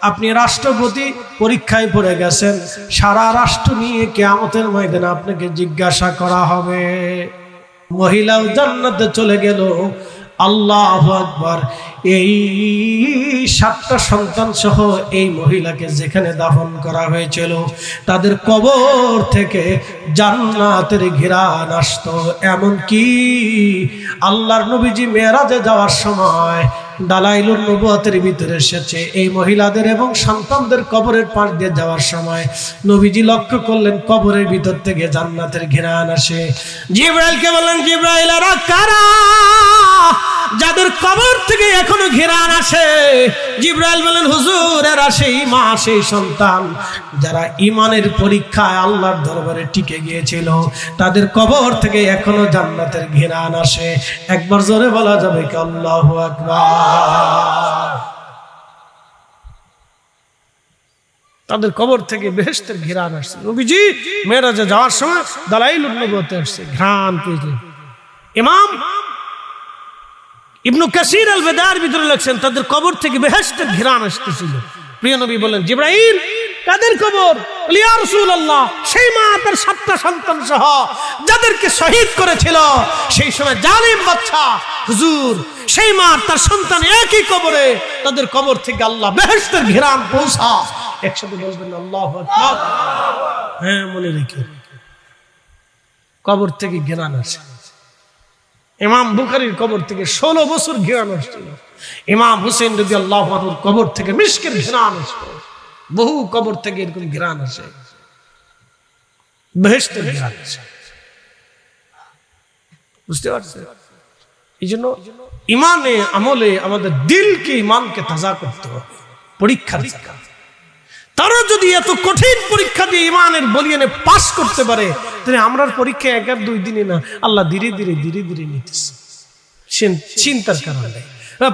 আপনি রাষ্ট্রপতি পরীক্ষায় পড়ে গেছেন, সারা রাষ্ট্র নিয়ে কিয়ামতের ময়দানে আপনাকে জিজ্ঞাসা করা হবে। মহিলাও জান্নাতে চলে গেল, আল্লাহু আকবার। এই 7টা সন্তান সহ এই মহিলাকে যেখানে দাফন করা হয়েছিল তাদের কবর থেকে জান্নাতের ঘিরান আসতো। এমনকি আল্লাহর নবীজি মেরাজে যাওয়ার সময় দালাইলুন নবুয়তের ভিতরে এসেছে, এই মহিলাদের এবং সন্তানদের কবরের পাশ দিয়ে যাওয়ার সময় নবীজি লক্ষ্য করলেন কবরের ভিতর থেকে জান্নাতের ঘিরান আসে। জিবরাইলকে বললেন, জিবরাইল এরা কারা যাদের কবর থেকে এখনো ঘিরান আসে? জিবরাইল বলেন, হুজুর এরা সেই মা সেই সন্তান যারা ঈমানের পরীক্ষায় আল্লাহর দরবারে টিকে গিয়েছিল, তাদের কবর থেকে এখনো জান্নাতের ঘিরান আসে। একবার জোরে বলা যাবে কি আল্লাহু আকবার? তাদের কবর থেকে বেহেশতের ঘিরান আসছে। নবীজি মেরাজে যাওয়ার সময় দালাইলুন নবুয়তে আসছে, ঘ্রাণ পেয়েছেন। ইমাম ইবনু কাসির আল বেদার ভিতরে লিখছেন তাদের কবর থেকে বেহেশতের ঘিরান আসতেছিল। প্রিয় নবী বলেন, জিবরাইল কাদের কবর? বলি ইয়া রাসূলুল্লাহ, সেই মা তার 7টা সন্তান সহ যাদেরকে শহীদ করেছিল সেই সময় জালিম বাদশা। হুজুর সেই মা তার সন্তান একই কবরে, তাদের কবর থেকে আল্লাহ বেহেশতের ঘিরান পৌঁছা। একসাথে বলবেন আল্লাহু আকবার। হ্যাঁ, মনে রেখে কবর থেকে ঘিরান আসে। ইমাম বুখারীর কবর থেকে 16 বছর ঘিরান আসছিল। ইমাম হুসেন রাদিয়াল্লাহু আনহুর কবর থেকে মিশকের ঘিরান আসে। বহু কবর থেকে এরকম ঘিরান আসে, বেহেশতের ঘিরান আসে। বুঝতে পারছেন? এই জন্য ইমানে আমলে আমাদের দিলকে, ইমানকে তাজা করতে হবে। পরীক্ষার জায়গা, তারা যদি এত কঠিন পরীক্ষা দিয়ে ইমানের বলিয়ানে পাস করতে পারে, তাহলে আমরার পরীক্ষা 1 আর 2 দিনে না, আল্লাহ ধীরে ধীরে ধীরে ধীরে নিতেছে। চিন্তার কারণ নেই।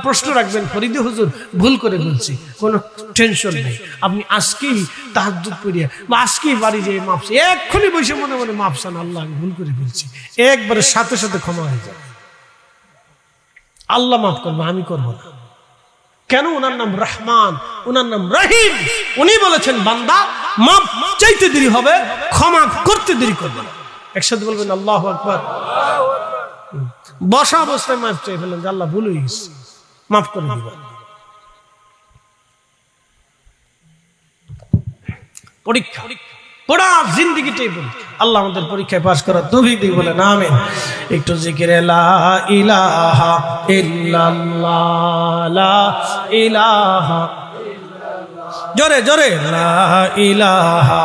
প্রশ্ন রাখবেন, ফরিদে হুজুর ভুল করে বলছি, কোনো টেনশন নেই। আপনি আজকেই তাহাজ্জুদ পড়িয়া বা আজকেই বাড়ি যেয়ে মাপছে, এক্ষুনি বসে মনে মনে মাপসান, আল্লাহ আমি ভুল করে বলছি, একবারে সাথে সাথে ক্ষমা হয়ে যাবে। আল্লাহ মাফ করবো, আমি করবো না। কেন? ওনার নাম রহমান, ওনার নাম রহিম। উনি বলেছেন বান্দা মাফ চাইতে দেরি হবে, ক্ষমা করতে দেরি করবে না। একসাথে বলবেন আল্লাহু আকবার। বসা অবস্থায় মাফ চাই ফেলেন, আল্লাহ ভুল হয়ে গেছে, মাফ করে দিবেন। পরীক্ষা, পুরা জিন্দেগিটাই পরীক্ষা। আল্লাহ আমাদের পরীক্ষায় পাস করার তৌফিক দিক, বলে না আমিন। একটু জিকিরে লা ইলাহা ইল্লাল্লাহ, লা ইলাহা, জোরে জোরে লা ইলাহা,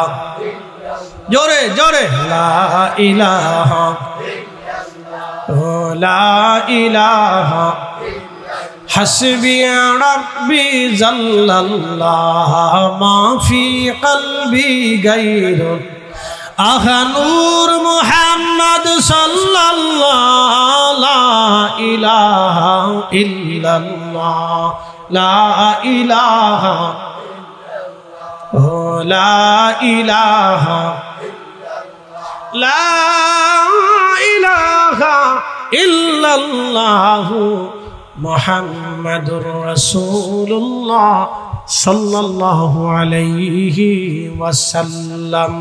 জোরে জোরে লা ইলাহা, লা ইলাহা হাসবি রাব্বি জাল্লাল্লাহ মা ফি কলবি গায়রু আহা নূর মুহাম্মদ সাল্লাল্লাহ লা ইলাহা ইল্লাল্লাহ, লা ইলাহা লা ইলাহা, লা ইলাহা ইল্লাল্লাহু মুহাম্মাদুর রাসূলুল্লাহ সাল্লাল্লাহু আলাইহি ওয়াসাল্লাম।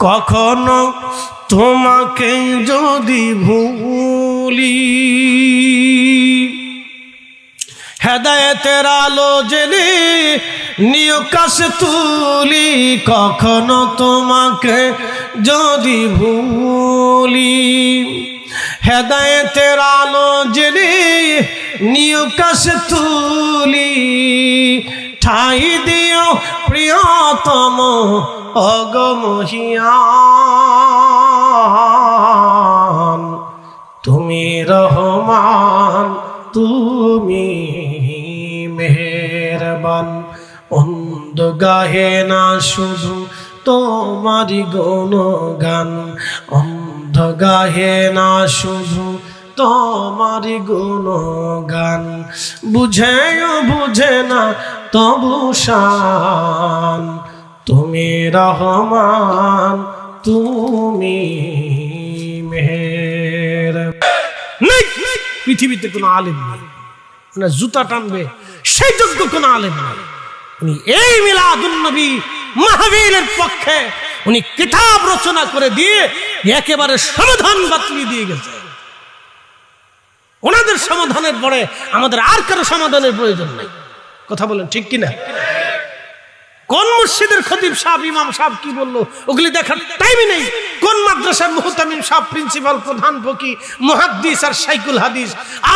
কখনো তোমাকে যদি ভুলি, হেদায়েতের আলো জেলে নিয়কাশ তুলি কখনো তোমাকে যদি ভুলি, হেদায়েতের আলো জেলে নিয়কাশ তুলি, ঠাই দিও প্রিয়তম অগমহিয়ান, তুমি রহমান তুমি মেহেরবান। অন্ধ গাহে না শুধু তোমারি গুণগান, অন্ধ গাহে না শুধু তোমারি গুণগান, বুঝেও বুঝে না তবু শান, তুমি রহমান তুমি মেহেরবান। পৃথিবীতে কোনো আলেম নেই মানে জুতা টানবে সেই যোগ্য কোনো আলেম নেই। উনি এই মিলাদুন নবী মাহফিলের পক্ষে উনি কিতাব রচনা করে দিয়ে একেবারে সমাধান বাতলি দিয়ে গেছে। ওনাদের সমাধানের পরে আমাদের আর কারো সমাধানের প্রয়োজন নেই। কথা বলেন ঠিক কিনা? কোন মসজিদের খতিব সাহেব ইমাম সাহেব কি বললো ওগুলি দেখার টাইমই নেই। কোন মাদ্রাসার মুহতামিম সাহেব প্রিন্সিপাল প্রধান ফকি মুহাদ্দিস আর শাইখুল হাদিস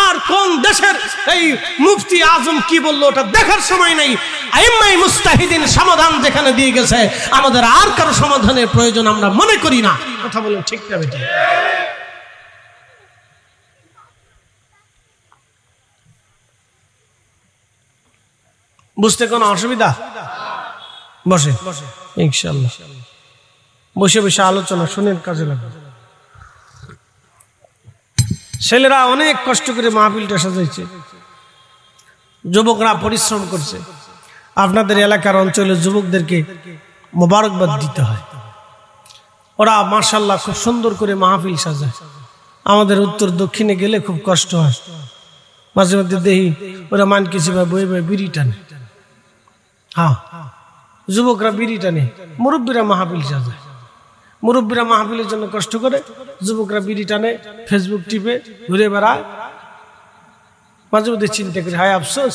আর কোন দেশের এই মুফতি আজম কি বললো ওটা দেখার সময় নেই। আইম্মায়ে মুস্তাহিদিন সমাধান যেখানে দিয়ে গেছে আমাদের আর কারো সমাধানের প্রয়োজন আমরা মনে করি না। কথা বলেন ঠিক না বেটা? বুঝতে কোনো অসুবিধা? বসে ইনশাআল্লাহ বসে বসে আলোচনা শুনেন, কাজে লাগবে। ছেলেরা অনেক কষ্ট করে মাহফিলটা সাজাইছে, যুবকরা পরিশ্রম করছে। আপনাদের এলাকার অঞ্চলের যুবকদেরকে মোবারকবাদ দিতে হয়। ওরা মাশাআল্লাহ খুব সুন্দর করে মাহফিল সাজায়। আমাদের উত্তর দক্ষিণে গেলে খুব কষ্ট হয়, মাঝে মধ্যে দেখি ওরা মান কিছু বই বই বিড়ি টানে। হ্যাঁ, যুবকরা বিড়ি টানে, মুরব্বীরা মাহফিল সাজায়। মুরব্বীরা মাহফিলের জন্য কষ্ট করে, যুবকরা বিড়ি টানে, ফেসবুক টিপে ঘুরে বেড়ায়। মাঝে মধ্যে চিন্তা করি, হায় আফসোস,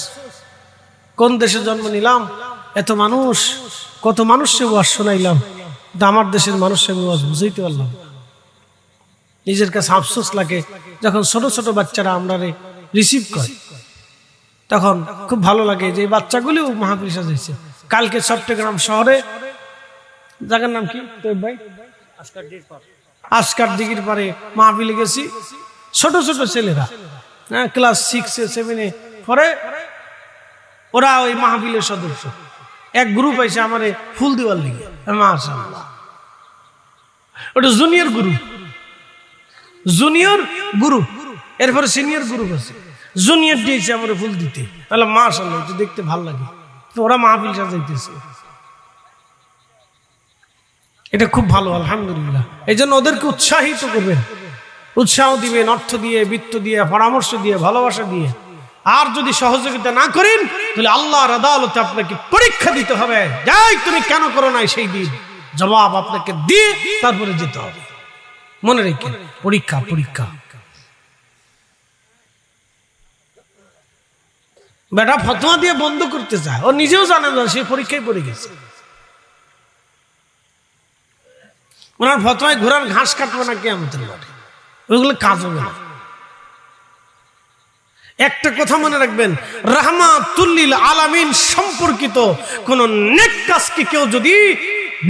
কোন দেশে জন্ম নিলাম, এত মানুষ, কত মানুষকে ওয়াজ শোনাইলাম, কিন্তু আমার দেশের মানুষকে আমি ওয়াজ বুঝাইতে পারলাম। নিজের কাছে আফসোস লাগে যখন ছোট ছোট বাচ্চারা আমরা রিসিভ করে, তখন খুব ভালো লাগে যে এই বাচ্চাগুলিও মাহফিল সাজাইছে। কালকে চট্টগ্রাম শহরে জায়গার নাম কি ভাই, আসকার দিঘির পারে মাহফিলে গেছি। ছোট ছোট ছেলেরা ক্লাস 6 7 পরে, ওরা ওই মাহফিলের সদস্য। এক গ্রুপ এসে আমার ফুল দেওয়ার লিগে, মাশাআল্লাহ, ওটা জুনিয়র গ্রুপ, জুনিয়র গ্রুপ, এরপরে সিনিয়র গ্রুপ আছে। জুনিয়র দিয়েছে আমার ফুল দিতে, তাহলে মাশাআল্লাহ এটা দেখতে ভালো লাগে। তো ওরা মাহফিল সাজাইতেছে, এটা খুব ভালো, আলহামদুলিল্লাহ। এই জন্য ওদেরকে উৎসাহিত করবেন, উৎসাহ দিবেন, অর্থ দিয়ে, বৃত্ত দিয়ে, পরামর্শ দিয়ে, ভালোবাসা দিয়ে। আর যদি সহযোগিতা না করেন তাহলে আল্লাহর আদালতে আপনাকে পরীক্ষা দিতে হবে। যাই তুমি কেন করো নাই, সেই দিন জবাব আপনাকে দিয়ে তারপরে যেতে হবে। মনে রেখে, পরীক্ষা পরীক্ষা। বেটা ফতোয়া দিয়ে বন্ধ করতে চায়, ও নিজেও জানে না সে পরীক্ষায় পড়ে গেছে। ওনার ফতোয়ায় ঘোড়ার ঘাস কাটবে না কিয়ামতের মাঠে, ওইগুলো কাজ হবে না। একটা কথা মনে রাখবেন, রাহমাতুল লিল আলামিন সম্পর্কিত কোন নেক কাজকে কেউ যদি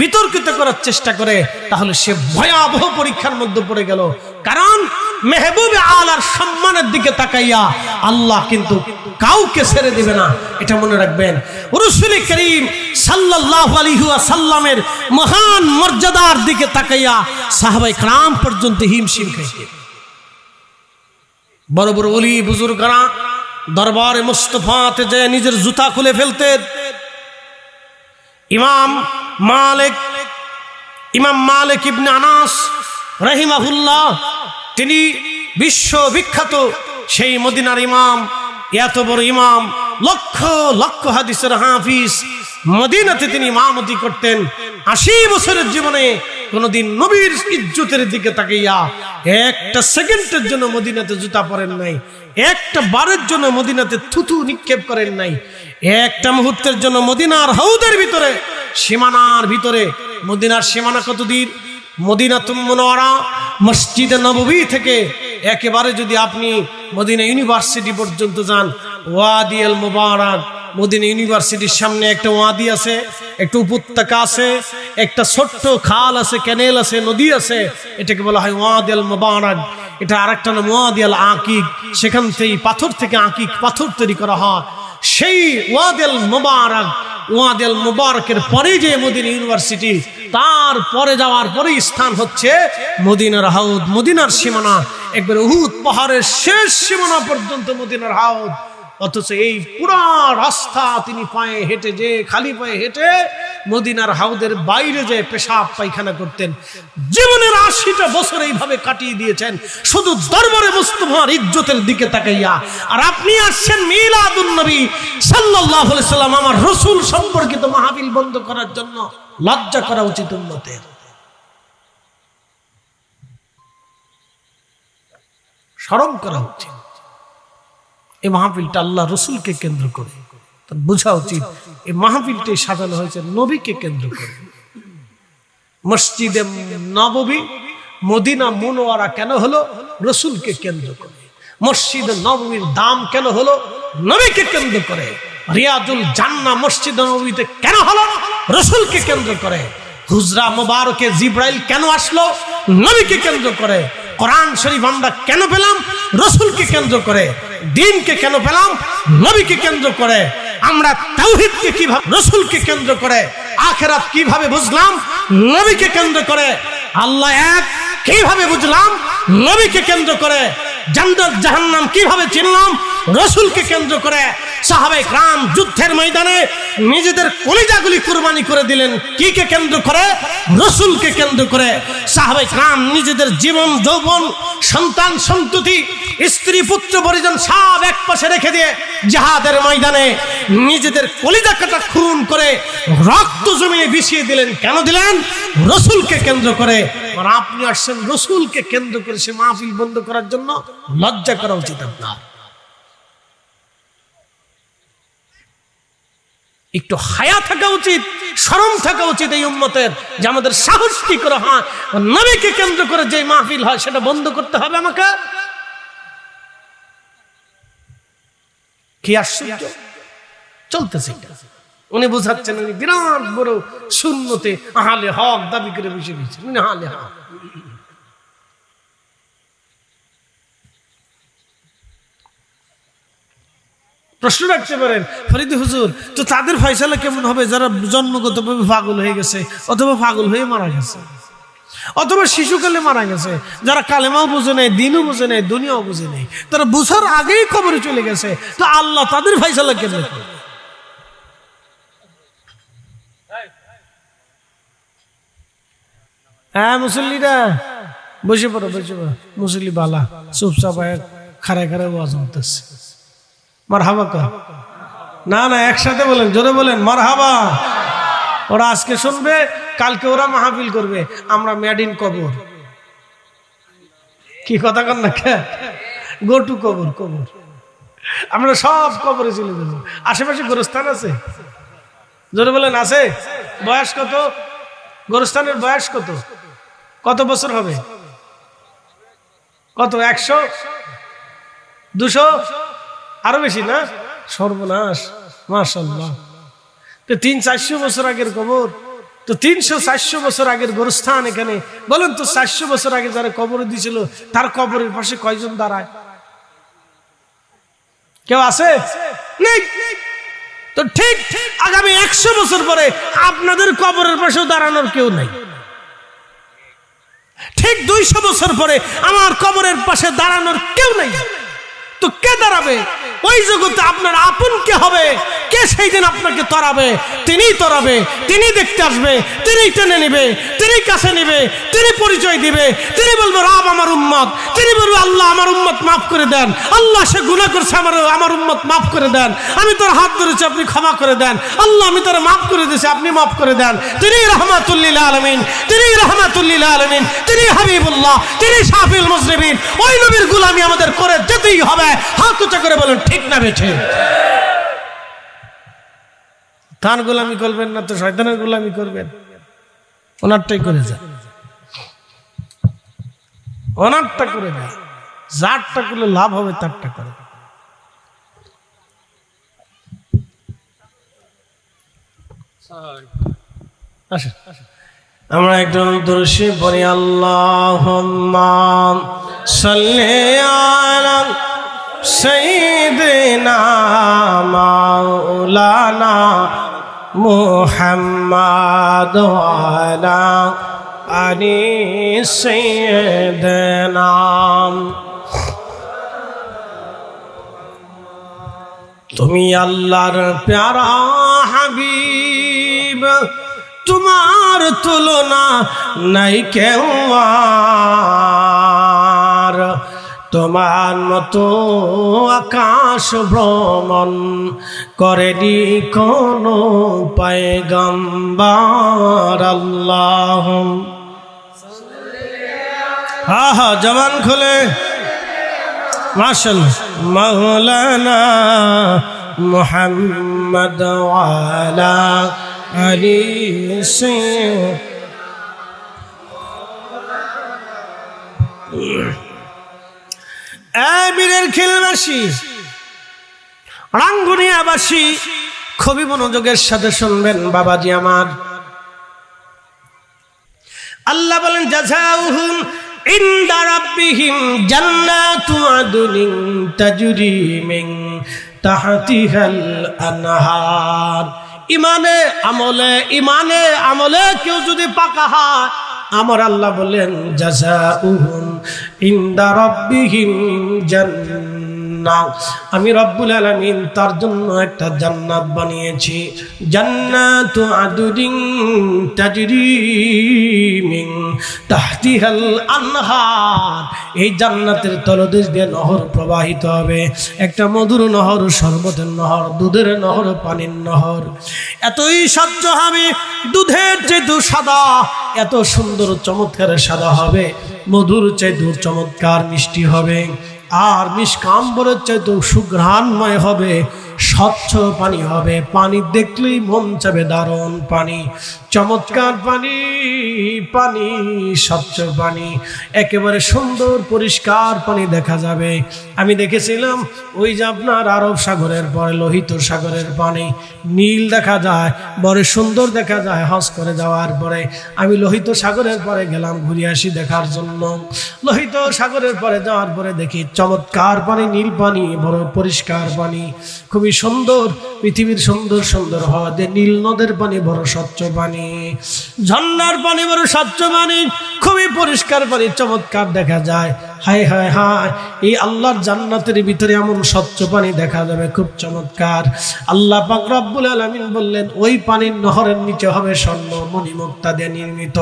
বিতর্কিত করার চেষ্টা করে তাহলে সে ভয়াবহ পরীক্ষার মধ্যে পড়ে গেল। কারণ মেহবুবে আলার সম্মানের দিকে তাকাইয়া আল্লাহ কিন্তু কাউকে ছেড়ে দিবে না, এটা মনে রাখবেন। রাসূল করিম সাল্লাল্লাহু আলাইহি ওয়াসাল্লামের মহান মর্যাদার দিকে তাকাইয়া সাহাবায়ে کرام পর্যন্ত হিমশিম খাইতেন। বড় বড় ওলি বুজুর্গরা দরবারে মুস্তাফাতে যে নিজের জুতা খুলে ফেলতেন। ইমাম মালিক ইবনে আনাস রাহিমাহুল্লাহ, তিনি বিশ্ববিখ্যাত সেই মদিনার ইমাম, এত বড় ইমাম, লক্ষ লক্ষ হাদিসের হাফিজ। মদিনাতে তিনি ইমামতি করতেন। 80 বছরের জীবনে কোনদিন নবীর ইজ্জতের দিকে তাকাইয়া একটা সেকেন্ডের জন্য মদিনাতে জুতা পরেন নাই, একটা বারের জন্য মদিনাতে থুতু নিক্ষেপ করেন নাই, একটা মুহূর্তের জন্য মদিনার হাউদের ভিতরে, সীমানার ভিতরে, মদিনার সীমানা কতদূর? মদিনাতুল মুনাওয়ারা মসজিদে নববী থেকে একেবারে যদি আপনি মদিনা ইউনিভার্সিটি পর্যন্ত যান, ওয়াদি আল মুবারাক, মদিনা ইউনিভার্সিটির সামনে একটা ওয়াদি আছে, একটা উপত্যকা আছে, একটা ছোট্ট খাল আছে, ক্যানেল আছে, নদী আছে, এটাকে বলা হয় ওয়াদি আল মুবারাক। এটা আরেকটা নাম ওয়াদি আল আকিক, সেখান থেকে পাথর থেকে আকিক পাথর তৈরি করা হয়। সেই ওয়াদি আল মুবারাক, ওয়াদি আল মুবারাকের পরে যে মদিনা ইউনিভার্সিটি, তার পরে যাওয়ার পরে স্থান হচ্ছে মদিনার হাউদ, মদিনার সীমানা, একবার উহুদ পাহাড়ের শেষ সীমানা পর্যন্ত মদিনার হাউদ। অথচ এই পুরা রাস্তা তিনি পায়ে হেঁটে, যে খালি পায়ে হেঁটে মদিনার হাউদের বাইরে যে পেশাব পায়খানা করতেন। জীবনের 80টা বছর এইভাবে কাটিয়ে দিয়েছেন শুধু দরবারে মুস্তাফার ইজ্জতের দিকে তাকাইয়া। আর আপনি আসছেন মিলাদুন নবী সাল্লাল্লাহু আলাইহি সাল্লাম, আমার রাসূল সম্পর্কিত মাহফিল বন্ধ করার জন্য। লজ্জা করা উচিত উম্মতের, শরম করা উচিত। এই মাহফিলটা আল্লাহ রসুলকে কেন্দ্র করে, তার বোঝা উচিত এই মাহফিলটি সাজানো হয়েছে নবীকে কেন্দ্র করে। মসজিদে নববী মদিনা মুনাওয়ারা কেন হলো? রসুলকে কেন্দ্র করে। মসজিদে নববীর দাম কেন হলো? নবীকে কেন্দ্র করে। রিয়াজুল জান্নাহ মসজিদে নববীতে কেন হলো? রসুলকে কেন্দ্র করে। হুজরা মুবারকে জিব্রাইল কেন আসলো? নবীকে কেন্দ্র করে। কোরআন শরীফ আমরা কেন পেলাম? রসুলকে কেন্দ্র করে। দ্বীনকে কেন পেলাম? নবীকে কেন্দ্র করে। আমরা তাওহীদকে কিভাবে? রসুলকে কেন্দ্র করে। আখিরাত কিভাবে বুঝলাম? নবীকে কেন্দ্র করে। আল্লাহ এক কিভাবে বুঝলাম? নবীকে কেন্দ্র করে। জান্নাত জাহান্নাম কিভাবে চিনলাম? রসুলকে কেন্দ্র করে। সাহাবায়ে কেরাম যুদ্ধের ময়দানে নিজেদের কলিজাগুলি কুরবানি করে দিলেন, কিকে কেন্দ্র করে? রসুলকে কেন্দ্র করে। সাহাবায়ে কেরাম নিজেদের জীবন যৌবন সন্তান সন্ততি স্ত্রী পুত্র পরিজন সব এক পাশে রেখে দিয়ে জিহাদের ময়দানে নিজেদের কলিজা কাটা খুন করে রক্ত জমিয়ে বিছিয়ে দিলেন। কেন দিলেন? রসুলকে কেন্দ্র করে। আর আপনি আসছেন রসুলকে কেন্দ্র করে সে মাহফিল বন্ধ করার জন্য। লজ্জা করা উচিত আপনার, একটু হায়া থাকা উচিত, শরম থাকা উচিত এই উম্মতের, যে আমাদের সাহস কি করে হয় নবীকে কেন্দ্র করে যে মাহফিল হয় সেটা বন্ধ করতে হবে আমাকে। কি আশ্চর্য চলতেছে। উনি বোঝাচ্ছেন উনি বিরাট বড় সুন্নতে আহলে হক দাবি করে বসে গেছেন। উনি আহলে হক। প্রশ্ন রাখতে পারেন, ফরিদ হুজুর তো তাদের ফয়সালা কেমন হবে যারা জন্মগতভাবে পাগল হয়ে গেছে, অথবা পাগল হয়ে মারা গেছে, অথবা শিশুকালে মারা গেছে, যারা কালেমাও বুঝে নেই, দিনও বুঝে নেই, দুনিয়াও বুঝে নেই, তারা বুঝার আগেই কবরে চলে গেছে, তো আল্লাহ তাদের ফয়সালা কেমন করবে? হ্যাঁ মুসল্লিরা বসে পড়ো, বসে পড়ো। মুসল্লি বালা চুপচাপ খাড়ায় খাড়ায় ওয়াজ হতেছে। মারহাবা কর। না না একসাথে বলেন, জোরে বলেন মারহাবা। ওরা আজকে শুনবে, কালকে ওরা মাহফিল করবে, আমরা মেড ইন কবর। কি কথা কন না? গো টু কবর। কবর আমরা সব কবরে চলে যাবো। আশেপাশে গোরস্থান আছে? জোরে বলেন আছে? বয়স কত? গোরস্থানের বয়স কত? কত বছর হবে? কত? 100 200 আরো বেশি না? সর্বনাশ। মাশাআল্লাহ। তো 300-400 বছর আগের কবর, তো 300-400 বছর আগের গোরস্থান এখানে। বলেন তো 400 বছর আগে যারা কবর দিয়েছিল তার কবরের পাশে কয়জন দাঁড়ায়? কেউ আছে? নেই। তো ঠিক আগামী 100 বছর পরে আপনাদের কবরের পাশেও দাঁড়ানোর কেউ নাই। ঠিক 200 বছর পরে আমার কবরের পাশে দাঁড়ানোর কেউ নাই। তো কে দাঁড়াবে? ওই জগতে আপনার আপন কে হবে, কে সেই দিন আপনাকে তরাবে? তিনিই তরাবে, তিনি দেখতে আসবে, তিনি টেনে নেবে, তিনি কাছে নেবে, তিনি পরিচয় দিবে, তিনি বলবে রব আমার উম্মত, তিনি বলবে আল্লাহ আমার উম্মত মাফ করে দেন, আল্লাহ সে গুনাহ করছে আমার উম্মত মাফ করে দেন, আমি তোর হাত ধরেছি আপনি ক্ষমা করে দেন, আল্লাহ আমি তোর মাফ করে দিয়েছি আপনি মাফ করে দেন। তিনি রাহমাতুল লিল আলামিন, তিনি রাহমাতুল লিল আলামিন, তিনি হাবিবুল্লাহ, তিনি শাফিউল মুজনিবিন। ওই নবীর গোলামি আমাদের করে যেতেই হবে। হাত উঁচা করে বলেন ঠিক না বেঠিক? তার গোলামি করবেন না তো শয়তানের গোলামি করবেন? ওনারটাই করে যান, ওনারটা করে যান, যারটা করলে লাভ হবে তারটা করে। আসেন আমরা একটু দরুদ পড়ি। আল্লাহুম্মা সাল্লি আলা সাইয়্যিদিনা মাওলানা মুহাম্মাদ ওয়া আলা আলি সাইয়্যিদিনা। তুমি আল্লাহর প্যারা হাবিব, তোমার তুলনা নাই কেউ আর, তোমার মতো আকাশ ভ্রমণ করেনি কোনো পয়গম্বর। আল্লাহ হা জবান খুলে মাশাআল্লাহ। মাওলানা মুহাম্মদ ওয়া আলা আলি বীরের খেলবাসী, রাঙ্গুনিয়াবাসী, খুবই মনোযোগের সাথে শুনবেন বাবাজি আমার। আল্লাহ বলেন জাযাউহুম ইনদা রাব্বিহিম জান্নাতু আদনিন তাজরি মিন তাহতিহাল আনহার। ইমানে আমলে কেউ যদি পাকা হয়, আমার আল্লাহ বলেন জাযাউহুম ইনদা রাব্বিহিম জান্নাহ, আমি রব্বুল আলামিন তার জন্য একটা জান্নাত বানিয়েছি। জান্নাতু আদনিন তাজরি মিন তাহতিহাল আনহার। এই জান্নাতের তলদেশ দিয়ে নহর প্রবাহিত হবে, একটা মধুর নহর, শরবতের নহর, দুধের নহর, পানির নহর। এতই স্বচ্ছ হবে, দুধের চেয়ে সাদা, এত সুন্দর চমৎকার সাদা হবে, মধুর চাইতে চমৎকার মিষ্টি হবে, আর মিষ্কাম্বরের চাইতে সুঘ্রাণময় হবে, স্বচ্ছ পানি হবে। পানি দেখলেই মন চাবে দারুণ পানি, চমৎকার পানি, পানি স্বচ্ছ পানি, একেবারে সুন্দর পরিষ্কার পানি দেখা যাবে। আমি দেখেছিলাম ওই যে আপনার আরব সাগরের পরে লোহিত সাগরের পানি নীল দেখা যায়, বড় সুন্দর দেখা যায়। হজ করে যাওয়ার পরে আমি লোহিত সাগরের পরে গেলাম ঘুরে আসি দেখার জন্য। লোহিত সাগরের পরে যাওয়ার পরে দেখি চমৎকার পানি, নীল পানি, বড় পরিষ্কার পানি, খুবই সুন্দর। পৃথিবীর সুন্দর সুন্দর হওয়া যে নীল নদের পানি বড় স্বচ্ছ পানি, ঝর্ণার পানি বড় স্বচ্ছ পানি, খুবই পরিষ্কার পানি, চমৎকার দেখা যায়। হায় হায় হায়, এই আল্লাহর জান্নাতের ভিতরে এমন স্বচ্ছ পানি দেখা যাবে, খুব চমৎকার। আল্লাহ পাক রব্বুল আলামিন বললেন ওই পানির নহরের নিচে হবে স্বর্ণ মণিমুক্তা দিয়ে নির্মিত,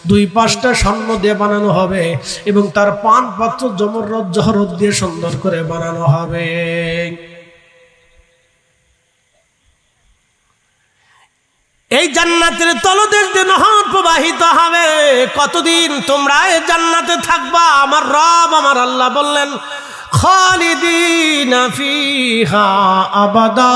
2 পাশটা স্বর্ণ দিয়ে বানানো হবে, এবং তার পান পাত্র জমররদ জহরত দিয়ে সুন্দর করে বানানো হবে। এই জান্নাতের তলদেশ দিয়ে নহর প্রবাহিত হবে। কতদিন তোমরা এই জান্নাতে থাকবা? আমার রব আমার আল্লাহ বললেন খালিদিনা ফিহা আবাদা,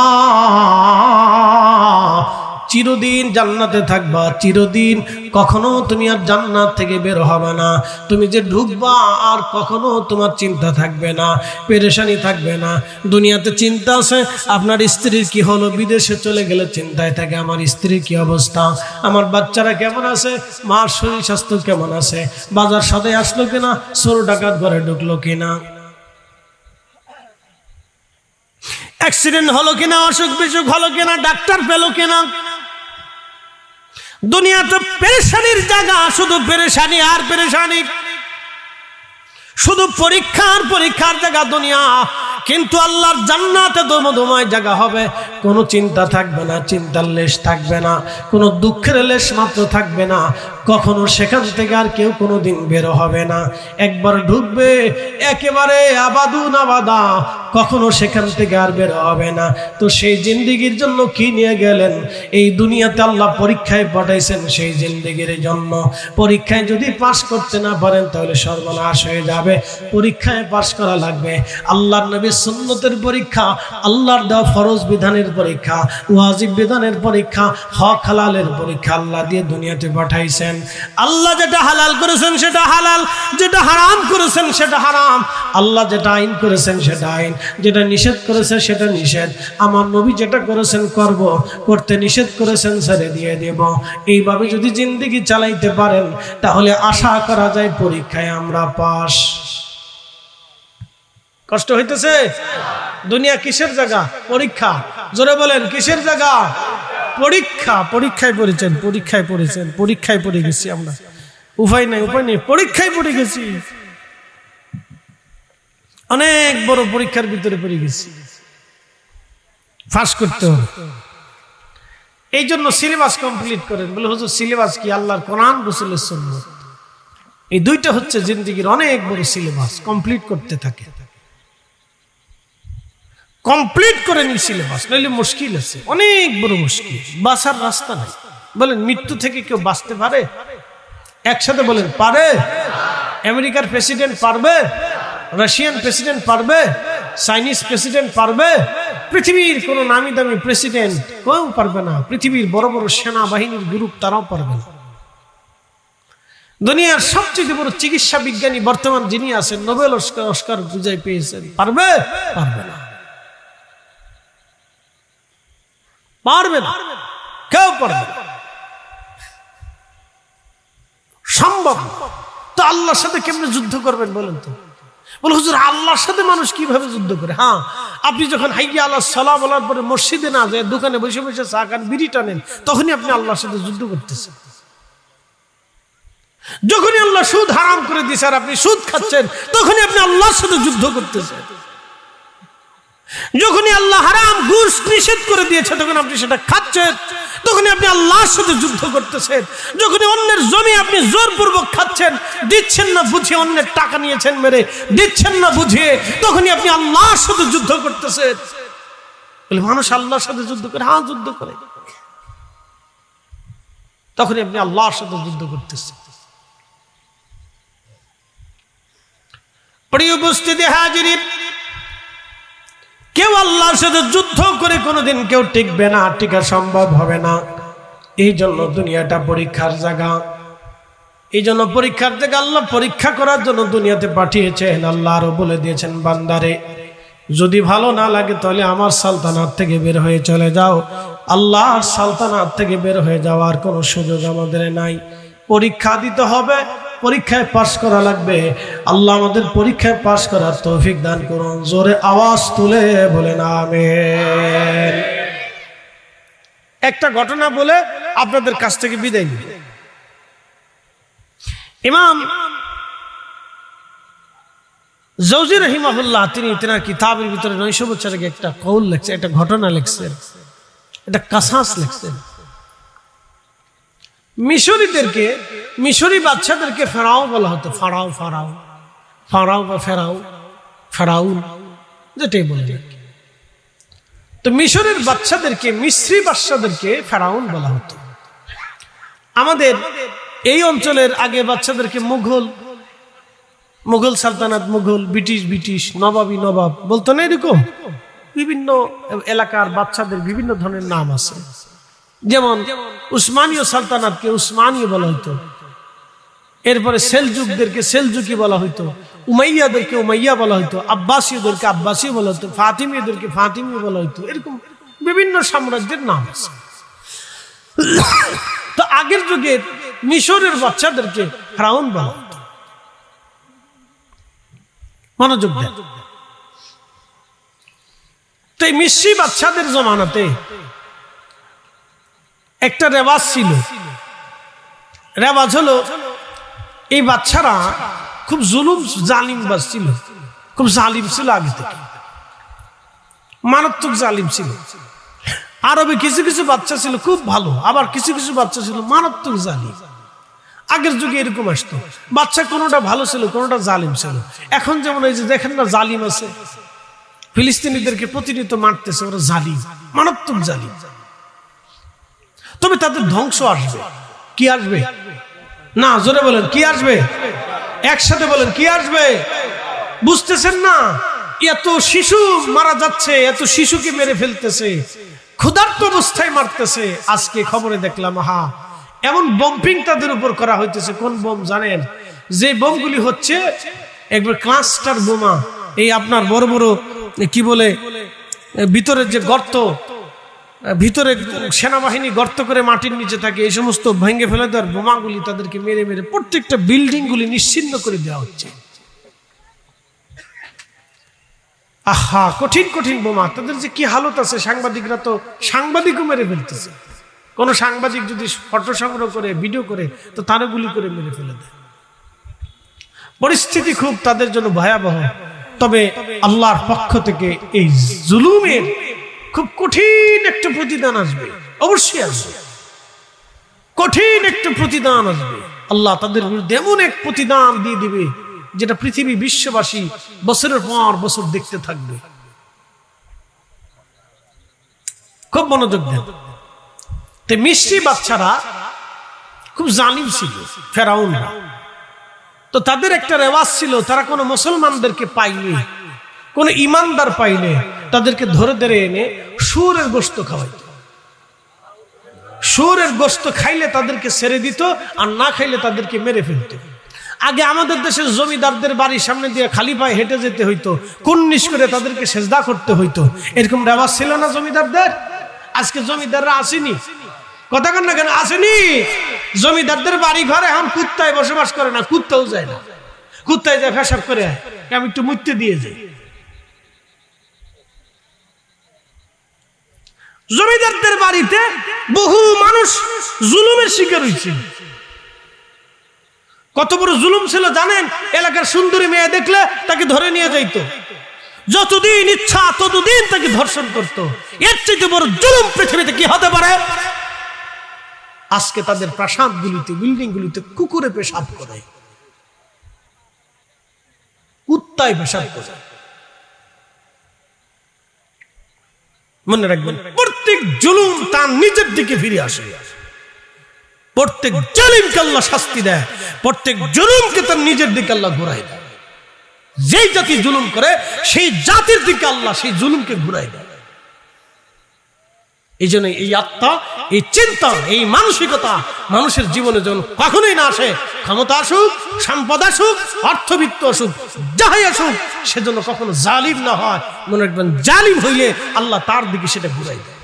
চিরদিন জান্নাতে থাকবা, চিরদিন। কখনো তুমি আর জান্নাত থেকে বের হবে না। তুমি যে ঢুকবা আর কখনো তোমার চিন্তা থাকবে না, পেরেশানি থাকবে না। দুনিয়াতে চিন্তা আছে, আপনার স্ত্রীর কি হলো, বিদেশে চলে গেলে চিন্তায় থাকে আমার স্ত্রীর কি অবস্থা, আমার বাচ্চারা কেমন আছে, মার শরীর স্বাস্থ্য কেমন আছে, বাজার সদাই আসলো কিনা, চোর ডাকাত ঘরে ঢুকলো কিনা, অ্যাক্সিডেন্ট হলো কিনা, অসুখ বিসুখ হলো কিনা, ডাক্তার পেলো কিনা। দুনিয়া তো পেরেশানির জায়গা, শুধু পেরেশানি আর পেরেশানি, শুধু পরীক্ষার জায়গা দুনিয়া। কিন্তু আল্লাহর জান্নাতে দমদমায় জায়গা হবে, কোনো চিন্তা থাকবে না, চিন্তার লেশ থাকবে না, কোনো দুঃখের লেশ মাত্র থাকবে না। কখনো সেখান থেকে আর কেউ কোনোদিন বের হবে না। একবার ঢুকবে একেবারে আবাদুন আবাদা, কখনো সেখান থেকে আর বের হবে না। তো সেই জিন্দেগির জন্য কি নিয়ে গেলেন? এই দুনিয়াতে আল্লাহ পরীক্ষায় পাঠাইছেন সেই জিন্দেগির জন্য। পরীক্ষায় যদি পাশ করতে না পারেন তাহলে সর্বনাশ হয়ে যাবে। পরীক্ষায় পাশ করা লাগবে। আল্লাহর নবীর সুন্নতের পরীক্ষা, আল্লাহর দেওয়া ফরজ বিধানের পরীক্ষা, ওয়াজিব বিধানের পরীক্ষা, হক হালালের পরীক্ষা আল্লাহ দিয়ে দুনিয়াতে পাঠাইছেন। আল্লাহ যেটা হালাল করেছেন সেটা হালাল, যেটা হারাম করেছেন সেটা হারাম। আল্লাহ যেটা আইন করেছেন সেটা আইন, যেটা নিষেধ করেছেন সেটা নিষেধ। আমার নবী যেটা করেছেন করব, করতে নিষেধ করেছেন ছেড়ে দিয়ে দেব। এইভাবে যদি জিন্দেগি চালাইতে পারেন তাহলে আশা করা যায় পরীক্ষায় আমরা পাস। কষ্ট হইতেছে? দুনিয়া কিসের জায়গা? পরীক্ষা। জোরে বলেন কিসের জায়গা? পরীক্ষা। পরীক্ষায় পড়েছেন, পরীক্ষায় পড়েছেন, পরীক্ষায় পড়ে গেছি আমরা। উপায় নাই, উপায় নেই, পরীক্ষায় পড়ে গেছি। অনেক বড় পরীক্ষার ভিতরে পড়ে গেছি, পাস করতে হবে। এই জন্য সিলেবাস কমপ্লিট করেন। বলে হুজুর সিলেবাস কি? আল্লাহর কোরআন, রাসূলের সুন্নাত। এই দুইটা হচ্ছে জিন্দেগির অনেক বড় সিলেবাস, কমপ্লিট করতে থাকে। কমপ্লিট করে নি সিলেবাস, নইলে মুশকিল আছে, অনেক বড় মুশকিল। বাঁচার রাস্তা নাই। বলেন মৃত্যু থেকে কেউ বাঁচতে পারে? একসাথে বলেন পারে? আমেরিকার প্রেসিডেন্ট পারবে? রাশিয়ান প্রেসিডেন্ট পারবে? চাইনিজ প্রেসিডেন্ট পারবে? পৃথিবীর কোন নামি দামি প্রেসিডেন্ট কেউ পারবে না। পৃথিবীর বড় বড় সেনাবাহিনীর গ্রুপ তারাও পারবে না। দুনিয়ার সবচেয়ে বড় চিকিৎসা বিজ্ঞানী বর্তমান যিনি আছেন, নোবেল অস্কার বিজয় পেয়েছেন, পারবে? পারবে না, পারবে না, কেউ পারবে না, সম্ভব। তো আল্লাহর সাথে কেমনে যুদ্ধ করবেন বলেন তো? বলে হুজুর আল্লাহর সাথে মানুষ কিভাবে যুদ্ধ করে? হ্যাঁ, আপনি যখন হাইয়া আল্লাহ সালাম বলার পরে মসজিদে না যায়, দোকানে বসে বসে চা খান, বিড়ি টানেন, তখনই আপনি আল্লাহর সাথে যুদ্ধ করতেছেন। যখনই আল্লাহ সুদ হারাম করে দিয়েছে আর আপনি সুদ খাচ্ছেন, তখনই আপনি আল্লাহর সাথে যুদ্ধ করতেছেন। যখনই আল্লাহ হারাম ঘুষ নিষেধ করে দিয়েছে তখন আপনি সেটা খাচ্ছেন, তখনই আপনি আল্লাহর সাথে যুদ্ধ করতেছেন। যখনই অন্যের জমি আপনি জোরপূর্বক খাচ্ছেন, দিচ্ছেন না বুঝিয়ে, অন্যের টাকা নিয়েছেন মেরে, দিচ্ছেন না বুঝিয়ে, তখনই আপনি আল্লাহর সাথে যুদ্ধ করতেছেন। বলে মানুষ আল্লাহর সাথে যুদ্ধ করে? হ্যাঁ, যুদ্ধ করে। তখনই আপনি আল্লাহর সাথে যুদ্ধ করতেছেন। প্রিয় উপস্থিতি হাজিরিন, কেউ আল্লাহর সাথে যুদ্ধ করে কোনোদিন কেউ টিকবে না, টিকা সম্ভব হবে না। এই জন্য দুনিয়াটা পরীক্ষার জায়গা। এই জন্য পরীক্ষার জায়গা। আল্লাহ পরীক্ষা করার জন্য দুনিয়াতে পাঠিয়েছেন। আল্লাহ আরো বলে দিয়েছেন, বান্দারে যদি ভালো না লাগে তাহলে আমার সালতানাত থেকে বের হয়ে চলে যাও। আল্লাহর সালতানাত থেকে বের হয়ে যাওয়ার কোনো সুযোগ আমাদের নাই। পরীক্ষা দিতে হবে, পরীক্ষায় পাশ করা লাগবে। আল্লাহ আমাদের পরীক্ষায় পাশ করার তৌফিক দান করুন। জোরে আওয়াজ তুলে বলেন আমিন। একটা ঘটনা বলে আপনাদের কাছ থেকে বিদায় নিই। ইমাম জৌজি রহিমাহুল্লাহ তিনি তিনার কিতাবের ভিতরে 900 বছর আগে একটা কৌল লিখছেন, একটা ঘটনা লিখছেন, একটা কাসাস লিখছেন। মিশরীদেরকে, মিশরী বাচ্চাদেরকে ফেরাও বলা হতো। ফারাও, ফারাও, ফারাও বা ফেরাও, ফেরাউন যেটাই বলে। তো মিশরের বাচ্চাদেরকে, মিশরী বাচ্চাদেরকে ফেরাউন বলা হতো। আমাদের এই অঞ্চলের আগে বাচ্চাদেরকে মুঘল সালতানাত, মুঘল, ব্রিটিশ, নবাবী, নবাব বলতো না? এরকম বিভিন্ন এলাকার বাচ্চাদের বিভিন্ন ধরনের নাম আছে। যেমন উসমানীয় সালতানাতকে উসমানীয় বলা হইতো, এরপরে সেলজুকদেরকে সেলজুকি বলা হইতো, উমাইয়াদেরকে উমাইয়া বলা হইতো, আব্বাসীয়দেরকে আব্বাসী বলা হতো, ফাতিমীয়দেরকে ফাতিমী বলা হইতো। এরকম বিভিন্ন সাম্রাজ্যের নাম আছে। তো আগের যুগে মিশরের বাচ্চাদেরকে ফেরাউন বলা হতো। মনোযোগ দেন। তো এই মিশরী বাচ্চাদের জমানাতে একটা রেওয়াজ ছিল। রেওয়াজ হলো এই বাচ্চারা খুব জুলুম জালিম ছিল, খুব জালিম ছিল আগে থেকে। মারাত্মক জালিম ছিল। আরবে কিছু কিছু বাচ্চা ছিল খুব ভালো, আবার কিছু কিছু বাচ্চা ছিল মারাত্মক জালিম। আগের যুগে এরকম আসতো, বাচ্চা কোনোটা ভালো ছিল কোনোটা জালিম ছিল। এখন যেমন এই যে দেখেন না, জালিম আছে, ফিলিস্তিনিদেরকে প্রতিনিয়ত মারতেছে, ওরা জালিম, মারাত্মক জালিম। তবে তাদের ধ্বংস আসবে। কি আসবে? না, জোরে বলেন কি আসবে, একসাথে বলেন কি আসবে। বুঝতেছেন না? এত শিশু মারা যাচ্ছে, এত শিশুকে মেরে ফেলতেছে, ক্ষুধার্ত অবস্থায় মারতেছে। আজকে খবরে দেখলাম, এমন বম্পিং তাদের উপর করা হইতেছে। কোন বোম জানেন? যে বোমগুলি হচ্ছে একবার ক্লাস্টার বোমা। এই আপনার বড় বড় কি বলে ভিতরের যে গর্ত, ভিতরে সেনাবাহিনী গর্ত করে মাটির নিচে থাকে, এই সমস্ত ভেঙে ফেলে দেওয়ার বোমাগুলি তাদেরকে মেরে মেরে প্রত্যেকটা বিল্ডিং গুলি নিশ্চিহ্ন করে দেওয়া হচ্ছে। কঠিন কঠিন বোমা, তাদের যে কি হালত আছে। সাংবাদিকরা তো সাংবাদিকও মেরে ফেলতেছে। কোন সাংবাদিক যদি ফটো সংগ্রহ করে ভিডিও করে তো তারা গুলি করে মেরে ফেলে দেয়। পরিস্থিতি খুব তাদের জন্য ভয়াবহ। তবে আল্লাহর পক্ষ থেকে এই জুলুমের খুব কঠিন একটা প্রতিদান আসবে, অবশ্যই আসবে, কঠিন একটা প্রতিদান আসবে। আল্লাহ তাদের বিরুদ্ধে এমন এক প্রতিদান দিয়ে দিবে যেটা পৃথিবী বিশ্ববাসী বছরের পর বছর দেখতে থাকবে। খুব মনোযোগ দেন। মিষ্টি বাচ্চারা খুব জালিম ছিল, ফেরাউনরা। তো তাদের একটা রেওয়াজ ছিল, তারা কোনো মুসলমানদেরকে পাইলে, কোন ইমানদার পাইলে তাদেরকে ধরে ধরে এনে শুয়োরের গোশত খাওয়াইত। শুয়োরের গোশত খাইলে তাদেরকে ছেড়ে দিত, আর না খাইলে তাদেরকে মেরে ফেলত। আগে আমাদের দেশের জমিদারদের বাড়ির সামনে দিয়ে খালি পায়ে হেঁটে যেতে হইতো, কুন্নিশ করে তাদেরকে সেজদা করতে হইতো। এরকম রেওয়াজ ছিল না জমিদারদের? আজকে জমিদাররা আসেনি, কথা কন না কেন, আসেনি? জমিদারদের বাড়ি ঘরে এখন কুত্তায় বসবাস করে না, কুত্তাও যায় না, কুত্তায় যায় পেশাব করে, আমি একটু মুততে দিয়ে যাই। জমিদারদের বাড়িতে বহু মানুষ জুলুমের শিকার হয়েছিল। কত বড় জুলুম ছিল জানেন? এলাকার সুন্দরী মেয়ে দেখলে তাকে ধরে নিয়ে যাইত, যতদিন ইচ্ছা ততদিন তাকে ধর্ষণ করত। এর চেয়ে বড় জুলুম পৃথিবীতে কি হতে পারে? আজকে তাদের প্রাসাদগুলিতে, বিল্ডিং গুলিতে কুকুরে পেশাব করে, কুত্তায় পেশাব করে। মনে রাখবেন, প্রত্যেক জুলুম তার নিজের দিকে ফিরে আসে। প্রত্যেক জালিমকে আল্লাহ শাস্তি দেয়, প্রত্যেক জুলুমকে তার নিজের দিকে আল্লাহ ঘুরাই দেয়। যেই জাতি জুলুম করে সেই জাতির দিকে আল্লাহ সেই জুলুমকে ঘুরাই দেয়। এই জন্য এই আত্মা, এই চিন্তা, এই মানসিকতা মানুষের জীবনে যেন কখনোই না আসে। ক্ষমতা আসুক, সম্পদ আসুক, অর্থবিত্ত আসুক, যাহাই আসুক, সেজন্য কখনো জালিম না হয়। মনে রাখবেন, জালিম হইলে আল্লাহ তার দিকে সেটা ঘুরাই দেয়।